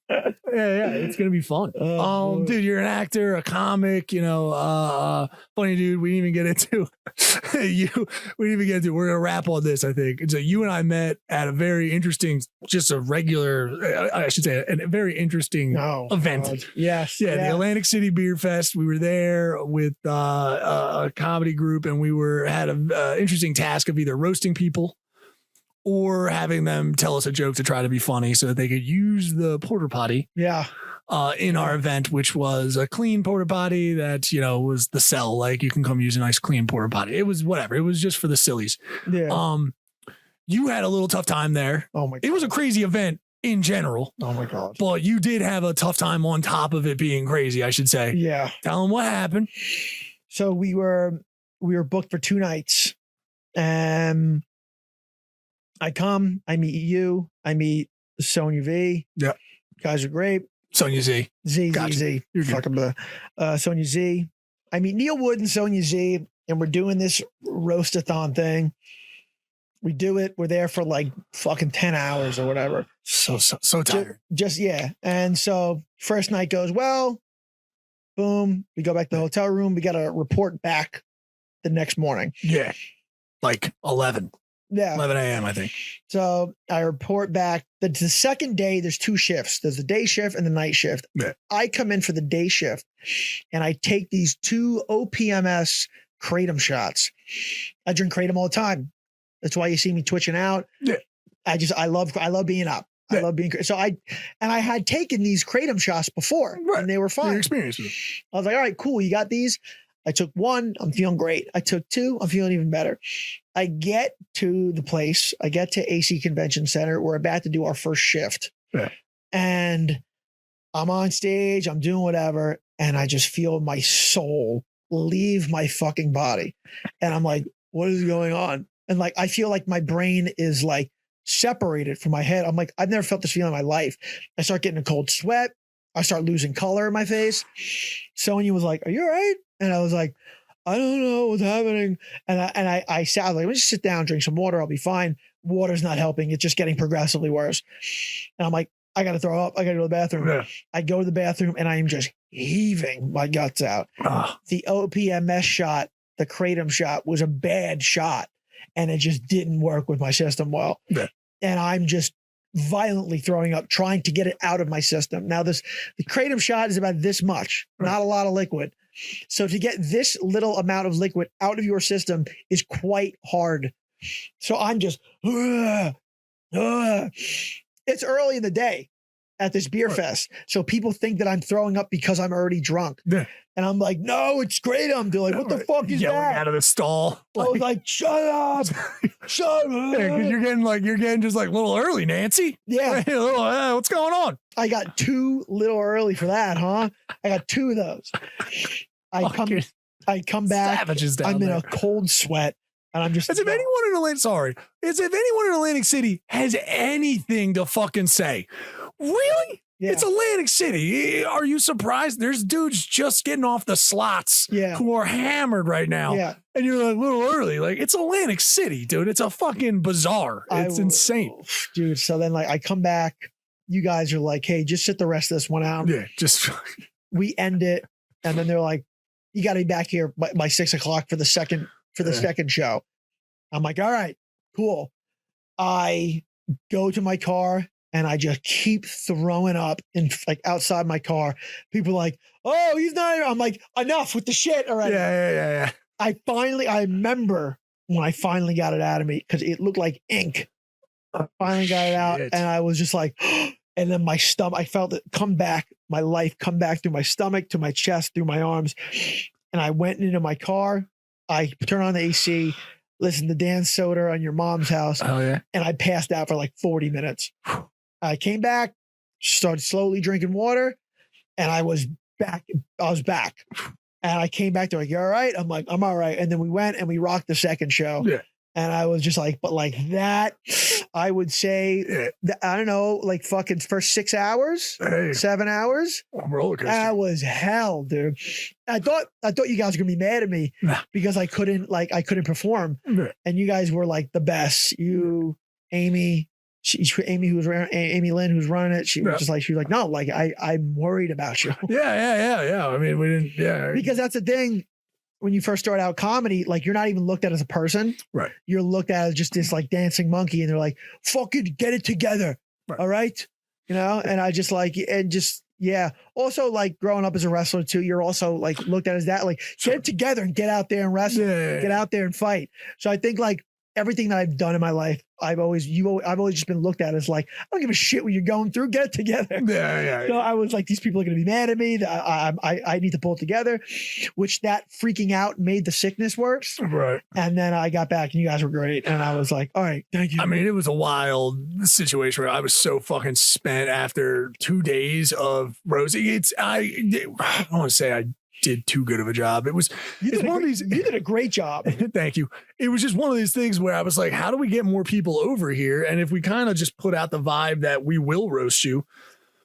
Yeah, it's gonna be fun. Dude, you're an actor, a comic. Funny dude. We didn't even get into you. We didn't even get into. We're gonna wrap on this. I think so. You and I met at a very interesting, just a regular. I should say, a very interesting event. God. Yes. Yeah, the Atlantic City Beer Fest. We were there with a comedy group, and we had an interesting task of either roasting people or having them tell us a joke to try to be funny so that they could use the porta potty. Yeah. In our event, which was a clean porta potty that, was the sell. Like, you can come use a nice clean porta potty. It was whatever. It was just for the sillies. Yeah. You had a little tough time there. Oh my God. It was a crazy event in general. Oh my God. But you did have a tough time on top of it being crazy, I should say. Yeah. Tell them what happened. So we were booked for 2 nights. I come, I meet you, I meet Sonya V. Yeah. You guys are great. Sonya Z. Z. You're fucking Sonya Z. I meet Neil Wood and Sonya Z, and we're doing this roast-a-thon thing. We do it. We're there for like fucking 10 hours or whatever. So tired. Just And so first night goes well. Boom. We go back to the hotel room. We got to report back the next morning. Yeah. like 11 Yeah. a.m. I think. So I report back. The second day, there's 2 shifts. There's the day shift and the night shift. Yeah. I come in for the day shift, and I take these 2 OPMS kratom shots. I drink kratom all the time. That's why you see me twitching out. Yeah. I love being up. Yeah. I love being so I had taken these kratom shots before, Right. and they were fine. Your experience with it. I was like, all right, cool. You got these. I took 1. I'm feeling great. I took 2. I'm feeling even better. I get to the place. I get to AC Convention Center. We're about to do our first shift. Yeah. And I'm on stage. I'm doing whatever. And I just feel my soul leave my fucking body. And I'm like, what is going on? And like, I feel like my brain is like separated from my head. I'm like, I've never felt this feeling in my life. I start getting a cold sweat. I start losing color in my face. Sonia was like, are you all right? And I was like, I don't know what's happening. And I sat, I was like, let me just sit down, drink some water. I'll be fine. Water's not helping. It's just getting progressively worse. And I'm like, I got to throw up. I got to go to the bathroom. Yeah. I go to the bathroom and I am just heaving my guts out. The OPMS shot, the kratom shot, was a bad shot. And it just didn't work with my system well. Yeah. And I'm just violently throwing up, trying to get it out of my system. Now, the kratom shot is about this much, not a lot of liquid. So to get this little amount of liquid out of your system is quite hard. So I'm just, it's early in the day at this beer fest. So people think that I'm throwing up because I'm already drunk. Yeah. And I'm like, no, it's kratom. They're like, what the fuck is Yelling that? out of the stall. I was like, shut up. Shut up. Yeah, 'cause you're getting just like a little early, Nancy. Yeah. A little, what's going on? I got 2 little early for that, huh? I got 2 of those. I come back. Savages down I'm in there. a cold sweat, and I'm just. As if anyone in Atlantic City has anything to fucking say. Really? Yeah. It's Atlantic City. Are you surprised? There's dudes just getting off the slots who are hammered right now. Yeah. And you're like a little early. Like, it's Atlantic City, dude. It's a fucking bazaar. It's insane. Dude, so then like I come back. You guys are like, hey, just sit the rest of this one out. Yeah, just. We end it. And then they're like, you got to be back here by 6 o'clock for the second show. I'm like, all right, cool. I go to my car and I just keep throwing up in like outside my car. People are like, oh, he's not here. I'm like, enough with the shit already. Yeah. I remember when I finally got it out of me because it looked like ink. I finally got it out and I was just like, and then my stomach, I felt it come back, my life come back through my stomach, to my chest, through my arms. And I went into my car. I turned on the AC, listened to Dan Soder on Your Mom's House. Oh, yeah. And I passed out for like 40 minutes. I came back, started slowly drinking water, and I was back. And I came back to like, you all right? I'm like, I'm all right. And then we went and we rocked the second show. Yeah. And I was just like, but like that, I would say, I don't know, like fucking first 6 hours, 7 hours. Roller coaster. That was hell, dude. I thought you guys were gonna be mad at me because I couldn't perform. And you guys were like the best. You, Amy, Amy Lynn, who's running it. She was like, no, like I'm worried about you. Yeah. I mean, we didn't, because that's the thing. When you first start out comedy, like you're not even looked at as a person. Right. You're looked at as just this like dancing monkey, and they're like, fucking get it together. Right. All right. You know, and I just like, and just, yeah. Also, like growing up as a wrestler too, you're also like looked at as that, like get it together and get out there and wrestle, get out there and fight. So I think like everything that I've done in my life, I've always just been looked at as like, I don't give a shit what you're going through. Get it together. Yeah. So I was like, these people are going to be mad at me. I need to pull it together, which that freaking out made the sickness worse. Right. And then I got back and you guys were great. And I was like, all right, thank you. I mean, it was a wild situation where I was so fucking spent after 2 days of Rosie. I don't want to say I did too good of a job. You did a great job. Thank you. It was just one of these things where I was like, how do we get more people over here? And if we kind of just put out the vibe that we will roast you.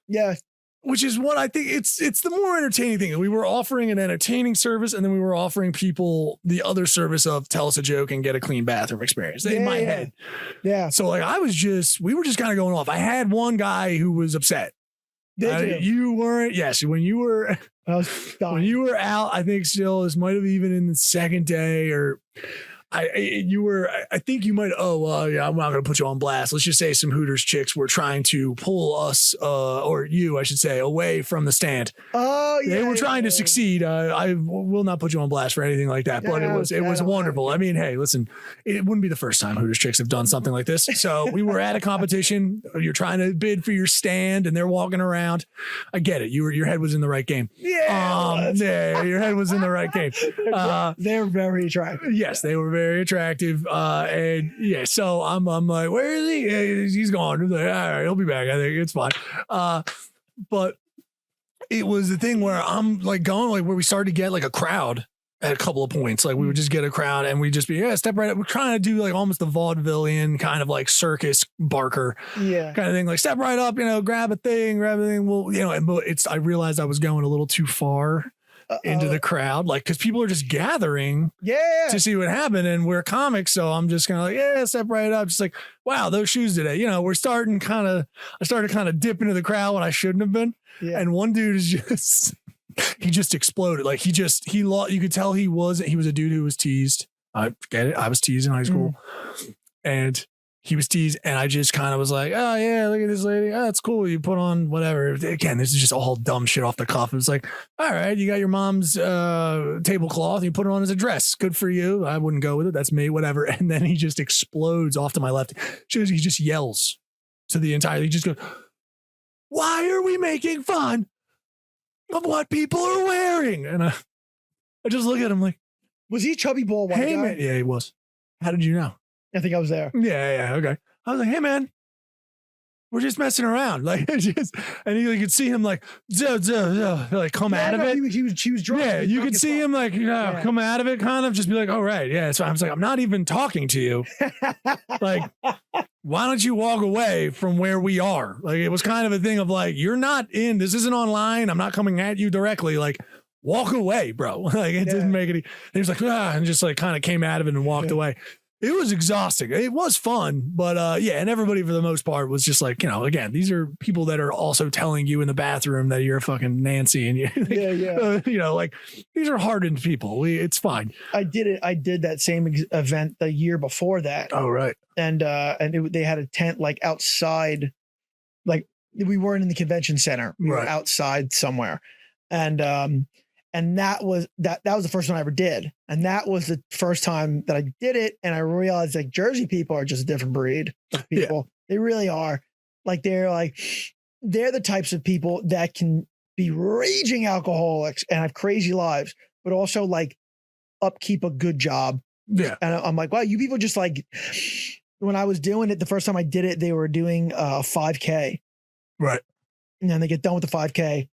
Yeah. Which is what I think it's the more entertaining thing. We were offering an entertaining service, and then we were offering people the other service of tell us a joke and get a clean bathroom experience in my head. Yeah. So like we were just kind of going off. I had one guy who was upset. Did you? You weren't. Yes. When you were out, I think still this might have even in the second day, or I think you might, yeah, I'm not going to put you on blast. Let's just say some Hooters chicks were trying to pull us, or you, I should say, away from the stand. Oh, yeah. They were trying to succeed. I will not put you on blast for anything like that, but it was wonderful. I mean, hey, listen, it wouldn't be the first time Hooters chicks have done something like this. So we were at a competition. You're trying to bid for your stand and they're walking around. I get it. Your head was in the right game. Yeah. Yeah, your head was in the right game. They're very attractive. Yes, they were very attractive. And yeah, so I'm like, where is he? Yeah, he's gone. I'm like, all right, he'll be back. I think it's fine. But it was the thing where I'm like going, like where we started to get like a crowd at a couple of points. Like we would just get a crowd and we'd just be, yeah, step right up. We're trying to do like almost the vaudevillian kind of like circus barker kind of thing. Like step right up, grab a thing. Well, and I realized I was going a little too far into the crowd, like, because people are just gathering to see what happened, and we're comics, so I'm just kind of like, yeah, step right up. Just like, wow, those shoes today, I started kind of dip into the crowd when I shouldn't have been. And one dude is just he just exploded. Like you could tell he was a dude who was teased. I get it. I was teased in high school, and he was teased, and I just kind of was like, oh yeah, look at this lady. Oh, that's cool. You put on whatever. Again, this is just all dumb shit off the cuff. It was like, all right, you got your mom's tablecloth, and you put it on as a dress. Good for you. I wouldn't go with it. That's me, whatever. And then he just explodes off to my left. He just yells to the entire, he just goes, why are we making fun of what people are wearing? And I just look at him like, was he chubby bald white guy? Man. Yeah, he was. How did you know? I think I was there. Yeah, okay. I was like, hey man, we're just messing around. Like, and you could see him like, like come out of it. He was drunk. Yeah, you could see him like, come out of it, kind of just be like, oh right, yeah. So I was like, I'm not even talking to you. Like, why don't you walk away from where we are? Like, it was kind of a thing of like, you're not in. This isn't online. I'm not coming at you directly. Like, walk away, bro. Like, it didn't make any. He was like, and just like kind of came out of it and walked away. It was exhausting. It was fun, but and everybody for the most part was just like, again, these are people that are also telling you in the bathroom that you're a fucking Nancy, and like these are hardened people. It's fine. I did it. I did that same event the year before that. Oh right. And they had a tent like outside, like we weren't in the convention center. We were outside somewhere, and that was the first one I ever did. And that was the first time that I did it. And I realized like Jersey people are just a different breed of people. They really are. Like they're the types of people that can be raging alcoholics and have crazy lives, but also like upkeep a good job. Yeah. And I'm like, wow, you people just like, when I was doing it, the first time I did it, they were doing a 5K. Right. And then they get done with the 5K.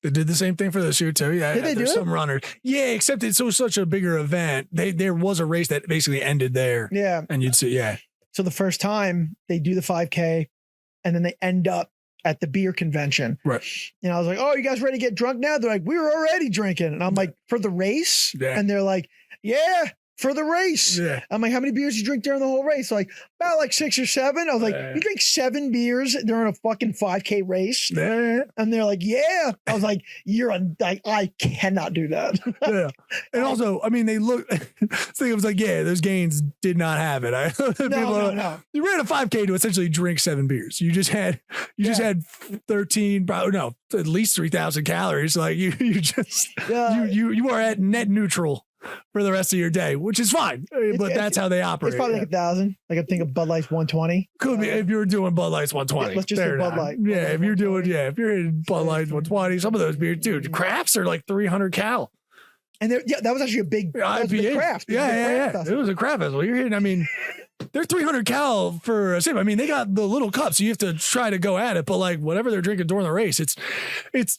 They did the same thing for this year too. Yeah, did they do some runners. Yeah, except it was such a bigger event. There was a race that basically ended there. Yeah, and you'd see. Yeah. So the first time they do the 5K, and then they end up at the beer convention. Right. And I was like, "Oh, you guys ready to get drunk now?" They're like, "We were already drinking," and I'm like, "For the race?" Yeah. And they're like, "Yeah." For the race. Yeah. I'm like, how many beers you drink during the whole race? Like, about like 6 or 7. I was like, you drink 7 beers during a fucking 5K race? Yeah. And they're like, yeah. I was like, I cannot do that. Yeah. And also, I mean, they look, so it was like, yeah, those gains did not have it. No. You ran a 5K to essentially drink 7 beers. You just had 13, no, at least 3,000 calories. Like you are at net neutral for the rest of your day, which is fine, but that's how they operate. It's probably like 1,000. Like I think of Bud Light's 120. Could be if you're doing Bud Light's 120. Let's just do Bud Light. Yeah, if you're doing, if you're in Bud Light's 120, some of those beers, dude, crafts are like 300 cal. And that was actually a big craft. Yeah. It was a craft festival. You're hitting, I mean, they're 300 cal for a sip. I mean, they got the little cups, so you have to try to go at it. But like whatever they're drinking during the race, it's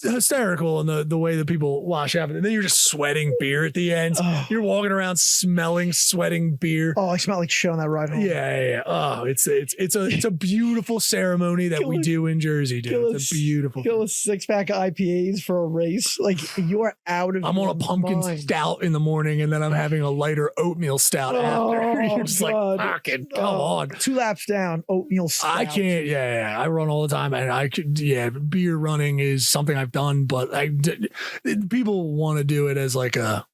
hysterical in the way that people wash out. And then you're just sweating beer at the end. Oh. You're walking around sweating beer. Oh, I smell like shit on that ride home. Yeah. Oh, it's a beautiful ceremony that we do in Jersey, dude. It's a beautiful. Kill a 6-pack of IPAs for a race. Like you are out of. I'm on a pumpkin stout in the morning, and then I'm having a lighter oatmeal stout after. You're just God. Like, come on. 2 laps down, oatmeal stout. I can't. Yeah. I run all the time, and I could. Yeah, beer running is something I've done, but people want to do it as like a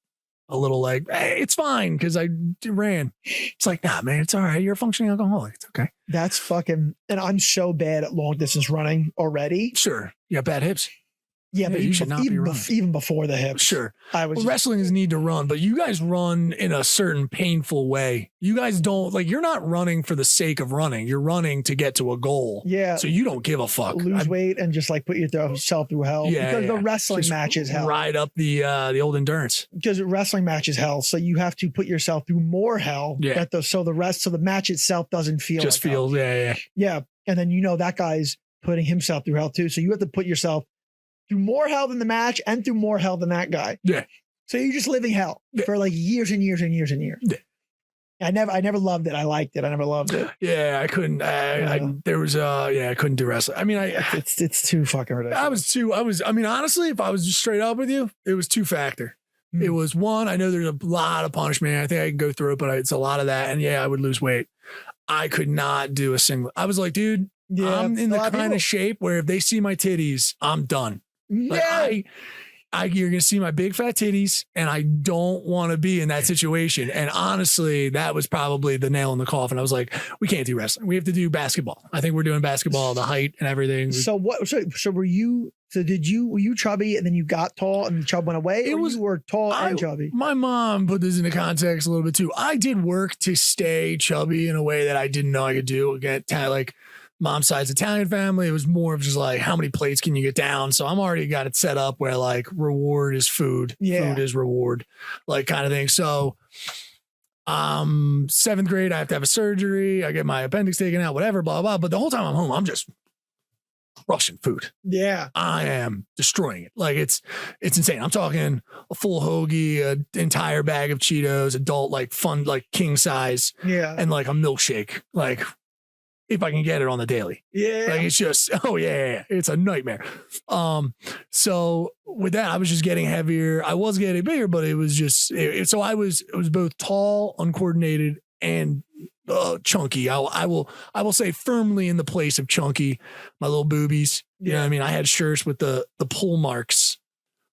a little like, hey, it's fine because I ran. It's like, nah, man, it's all right. You're a functioning alcoholic. It's okay. That's fucking, and I'm so bad at long distance running already. Sure. You got bad hips. Yeah, but you should not be running. even before the hips. Sure. I was Well, wrestling is need to run, but you guys run in a certain painful way. You guys don't like, you're not running for the sake of running. You're running to get to a goal. Yeah. So you don't give a fuck. Lose weight and just like put yourself through hell. Yeah, because the wrestling Just match is hell. Ride up the old endurance. Because wrestling match is hell. So you have to put yourself through more hell. Yeah. So the match itself doesn't feel Just like hell. feels, yeah. Yeah. And then that guy's putting himself through hell too. So you have to put yourself through more hell than the match and through more hell than that guy. Yeah. So you're just living hell for like years and years and years and years. Yeah. I never loved it. I liked it. I never loved it. Yeah, I couldn't. I couldn't do wrestling. I mean, It's too fucking ridiculous. I mean, honestly, if I was just straight up with you, it was two factor. Hmm. It was one, I know there's a lot of punishment. I think I can go through it, but it's a lot of that. And yeah, I would lose weight. I could not do a single. I was like, dude, I'm in the kind of shape where if they see my titties, I'm done. Like you're gonna see my big fat titties, and I don't want to be in that situation. And honestly, that was probably the nail in the coffin. I was like, we can't do wrestling. We have to do basketball. I think we're doing basketball, the height and everything. So were you chubby and then you got tall and the chub went away? You were tall and chubby. My mom put this into context a little bit too. I did work to stay chubby in a way that I didn't know I could do. Again, like mom's side's Italian family. It was more of just like, how many plates can you get down? So I'm already got it set up where like reward is food. Yeah. Food is reward, like kind of thing. So 7th grade, I have to have a surgery. I get my appendix taken out, whatever, blah, blah. But the whole time I'm home, I'm just crushing food. Yeah. I am destroying it. Like it's insane. I'm talking a full hoagie, an entire bag of Cheetos, adult, like fun, like king size. Yeah. And like a milkshake. Like, if I can get it on the daily. Yeah. Like it's just, it's a nightmare. So with that, I was just getting heavier. I was getting bigger, but it was just, so it was both tall, uncoordinated, and chunky. I will say firmly in the place of chunky, my little boobies. You know what I mean? I had shirts with the pull marks.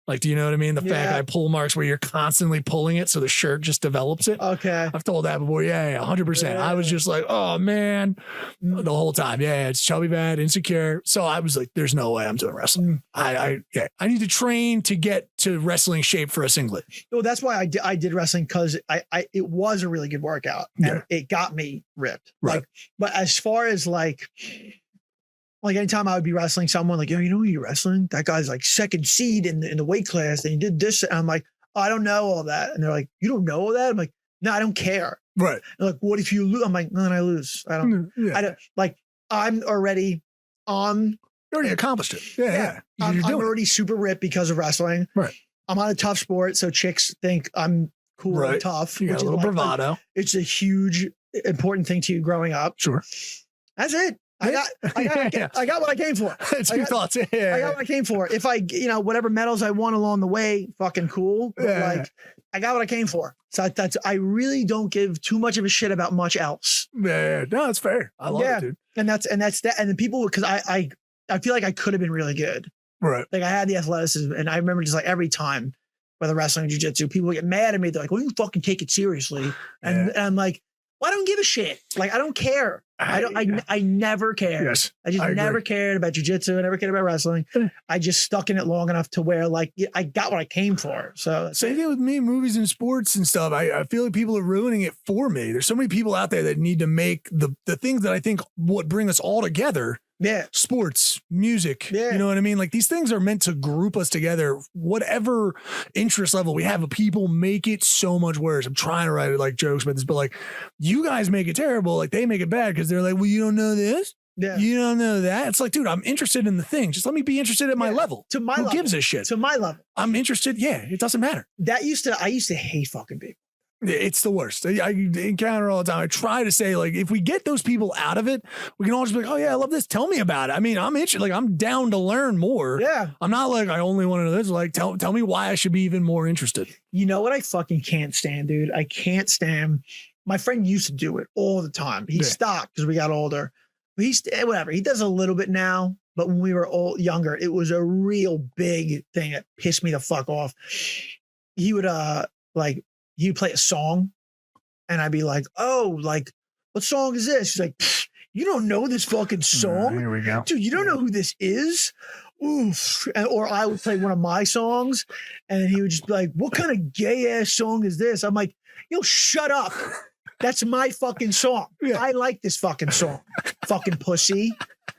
Like, do you know what I mean? The fat guy pull marks where you're constantly pulling it so the shirt just develops it. Okay. I've told that before. Yeah, 100%. Yeah. I was just like, oh, man, the whole time. Yeah, it's chubby bad, insecure. So I was like, there's no way I'm doing wrestling. I need to train to get to wrestling shape for a singlet. Well, that's why I did wrestling, because it was a really good workout and it got me ripped. Right. Like, but as far as like anytime I would be wrestling someone, like, you know who you're wrestling? That guy's like second seed in the weight class, and he did this. And I'm like, oh, I don't know all that. And they're like, you don't know all that? I'm like, no, I don't care. Right. They're like, what if you lose? I'm like, no, then I lose. I don't. Like, I'm already on. You already accomplished it. Yeah. I'm already super ripped because of wrestling. Right. I'm on a tough sport, so chicks think I'm cool and tough. You got a little bravado. It's a huge, important thing to you growing up. Sure. That's it. I got what I came for. Two thoughts. I got what I came for. If I, whatever medals I won along the way, fucking cool. But like, I got what I came for. So I really don't give too much of a shit about much else. Yeah, no, that's fair. I love it, dude. And that's that. And then people, because I feel like I could have been really good. Right. Like I had the athleticism, and I remember just like every time, whether wrestling or jiu-jitsu, people would get mad at me. They're like, well, you fucking take it seriously. And I'm like, well, I don't give a shit. Like, I don't care. I never cared. Yes, I just never cared about jiu-jitsu. I never cared about wrestling. I just stuck in it long enough to where like I got what I came for. So same thing with me, movies and sports and stuff. I feel like people are ruining it for me. There's so many people out there that need to make the things that I think would bring us all together. Yeah. Sports, music. Yeah. You know what I mean? Like these things are meant to group us together. Whatever interest level we have, people make it so much worse. I'm trying to write like jokes about this, but like you guys make it terrible. Like they make it bad because they're like, well, you don't know this. Yeah. You don't know that. It's like, dude, I'm interested in the thing. Just let me be interested at my level. To my Who level. gives a shit? To my level. I'm interested. Yeah. It doesn't matter. I used to hate fucking people. It's the worst. I encounter all the time. I try to say, like, if we get those people out of it, we can all just be like, oh, yeah, I love this. Tell me about it. I mean, I'm interested. Like, I'm down to learn more. Yeah. I'm not like, I only want to know this. Like, tell me why I should be even more interested. You know what I fucking can't stand, dude? I can't stand. My friend used to do it all the time. He stopped because we got older. But whatever. He does a little bit now. But when we were younger, it was a real big thing that pissed me the fuck off. He would, like he'd play a song and I'd be like, oh, like, what song is this? He's like, you don't know this fucking song? Here we go. Dude, you don't know who this is? Oof. Or I would play one of my songs and he would just be like, what kind of gay ass song is this? I'm like, yo, shut up. That's my fucking song. Yeah. I like this fucking song. Fucking pussy.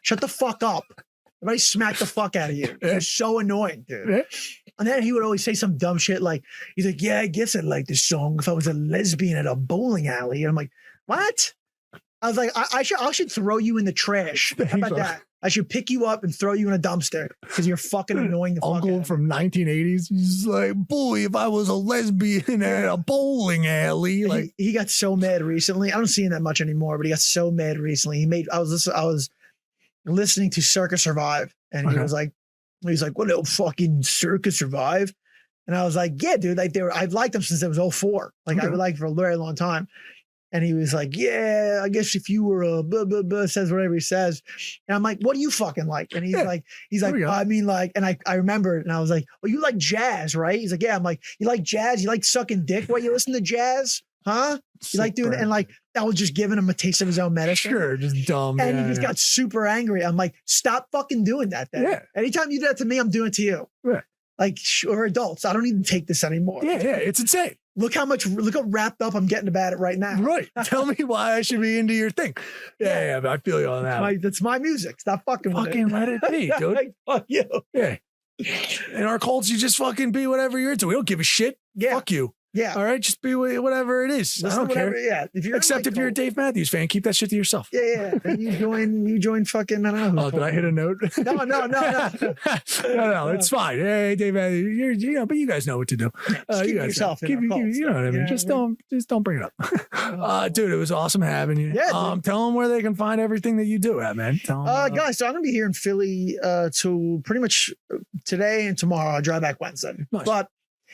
Shut the fuck up. Everybody smack the fuck out of you. You're so annoying, dude. Yeah. And then he would always say some dumb shit like, he's like, yeah, I guess I'd like this song if I was a lesbian at a bowling alley. And I'm like, what? I was like, I should throw you in the trash. How about that? I should pick you up and throw you in a dumpster because you're fucking annoying the fuck Uncle out. from 1980s. He's like, boy, if I was a lesbian at a bowling alley. Like, He got so mad recently. I don't see him that much anymore, but he got so mad recently. I was listening to Circus Survive, and he was like, what the fucking Circus Survive? And I was like, yeah, dude, like I've liked them since it was 04. Like I would like for a very long time. And he was like, yeah, I guess if you were a blah, blah, blah, says whatever he says. And I'm like, what do you fucking like? And he's like, I mean, like, and I remember it and I was like, oh, you like jazz, right? He's like, yeah. I'm like, you like jazz? You like sucking dick while you listen to jazz? Huh? You like doing it? And like, I was just giving him a taste of his own medicine. sure, just dumb. And he just got super angry. I'm like, stop fucking doing that then. Yeah. Anytime you do that to me, I'm doing it to you. Yeah. Like, we're adults. I don't even take this anymore. Yeah, it's insane. Look how wrapped up I'm getting about it right now. Right. Tell me why I should be into your thing. Yeah, I feel you on that. That's my music. Stop fucking with Fucking it. let it be, dude. Like, fuck you. Yeah. In our cults, you just fucking be whatever you're into. We don't give a shit. Yeah. Fuck you. Yeah. All right, just be whatever it is. Listen I don't to whatever- care. Yeah. If you're Except if you're a Dave Matthews fan, keep that shit to yourself. Yeah. And you join fucking, I don't know. Oh, did I hit a note? No. No, it's fine. Hey, Dave Matthews, but you guys know what to do. Just keep you guys yourself know. in our cults. You know what I mean. You know Just what I don't bring it up. Dude, it was awesome having you. Yeah, dude. Tell them where they can find everything that you do at, man. Tell them. Guys, so I'm gonna be here in Philly to pretty much today and tomorrow. I drive back Wednesday. Nice. But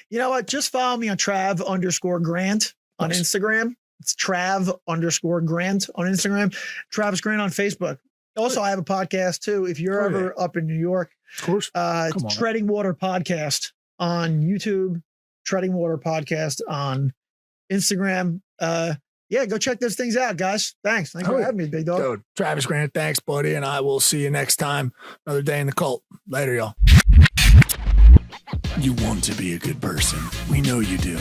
you know what? Just follow me on Trav_Grant on Nice. Instagram. It's Trav_Grant on Instagram. Travis Grant on Facebook. Also, I have a podcast too. If you're ever up in New York, Of course. it's Come on. Treading Water Podcast on YouTube, Treading Water Podcast on Instagram. Yeah, go check those things out, guys. Thanks for having me, big dog. Dude, Travis Grant, thanks, buddy. And I will see you next time. Another day in the cult. Later, y'all. You want to be a good person. We know you do.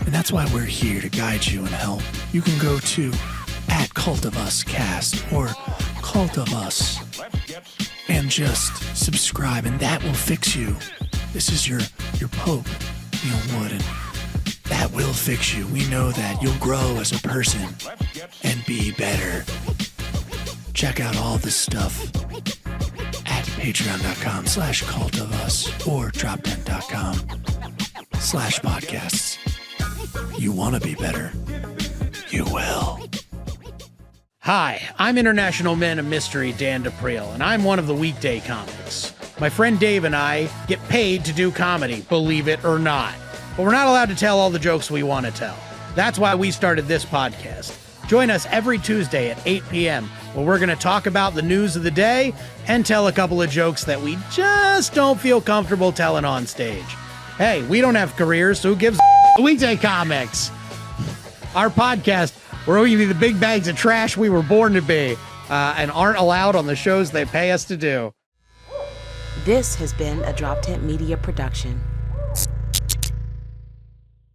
And that's why we're here to guide you and help. You can go to @CultOfUsCast or Cult of Us and just subscribe, and that will fix you. This is your Pope, Neil Wood, and that will fix you. We know that you'll grow as a person and be better. Check out all this stuff at patreon.com/cultofus or droptent.com/podcasts. You want to be better? You will. Hi, I'm International Man of Mystery Dan DePriel, and I'm one of the weekday comics. My friend Dave and I get paid to do comedy, believe it or not. But we're not allowed to tell all the jokes we want to tell. That's why we started this podcast. Join us every Tuesday at 8 p.m., where we're going to talk about the news of the day and tell a couple of jokes that we just don't feel comfortable telling on stage. Hey, we don't have careers, so who gives a weekday comics? Our podcast, where we give you the big bags of trash we were born to be and aren't allowed on the shows they pay us to do. This has been a Drop Tent Media production.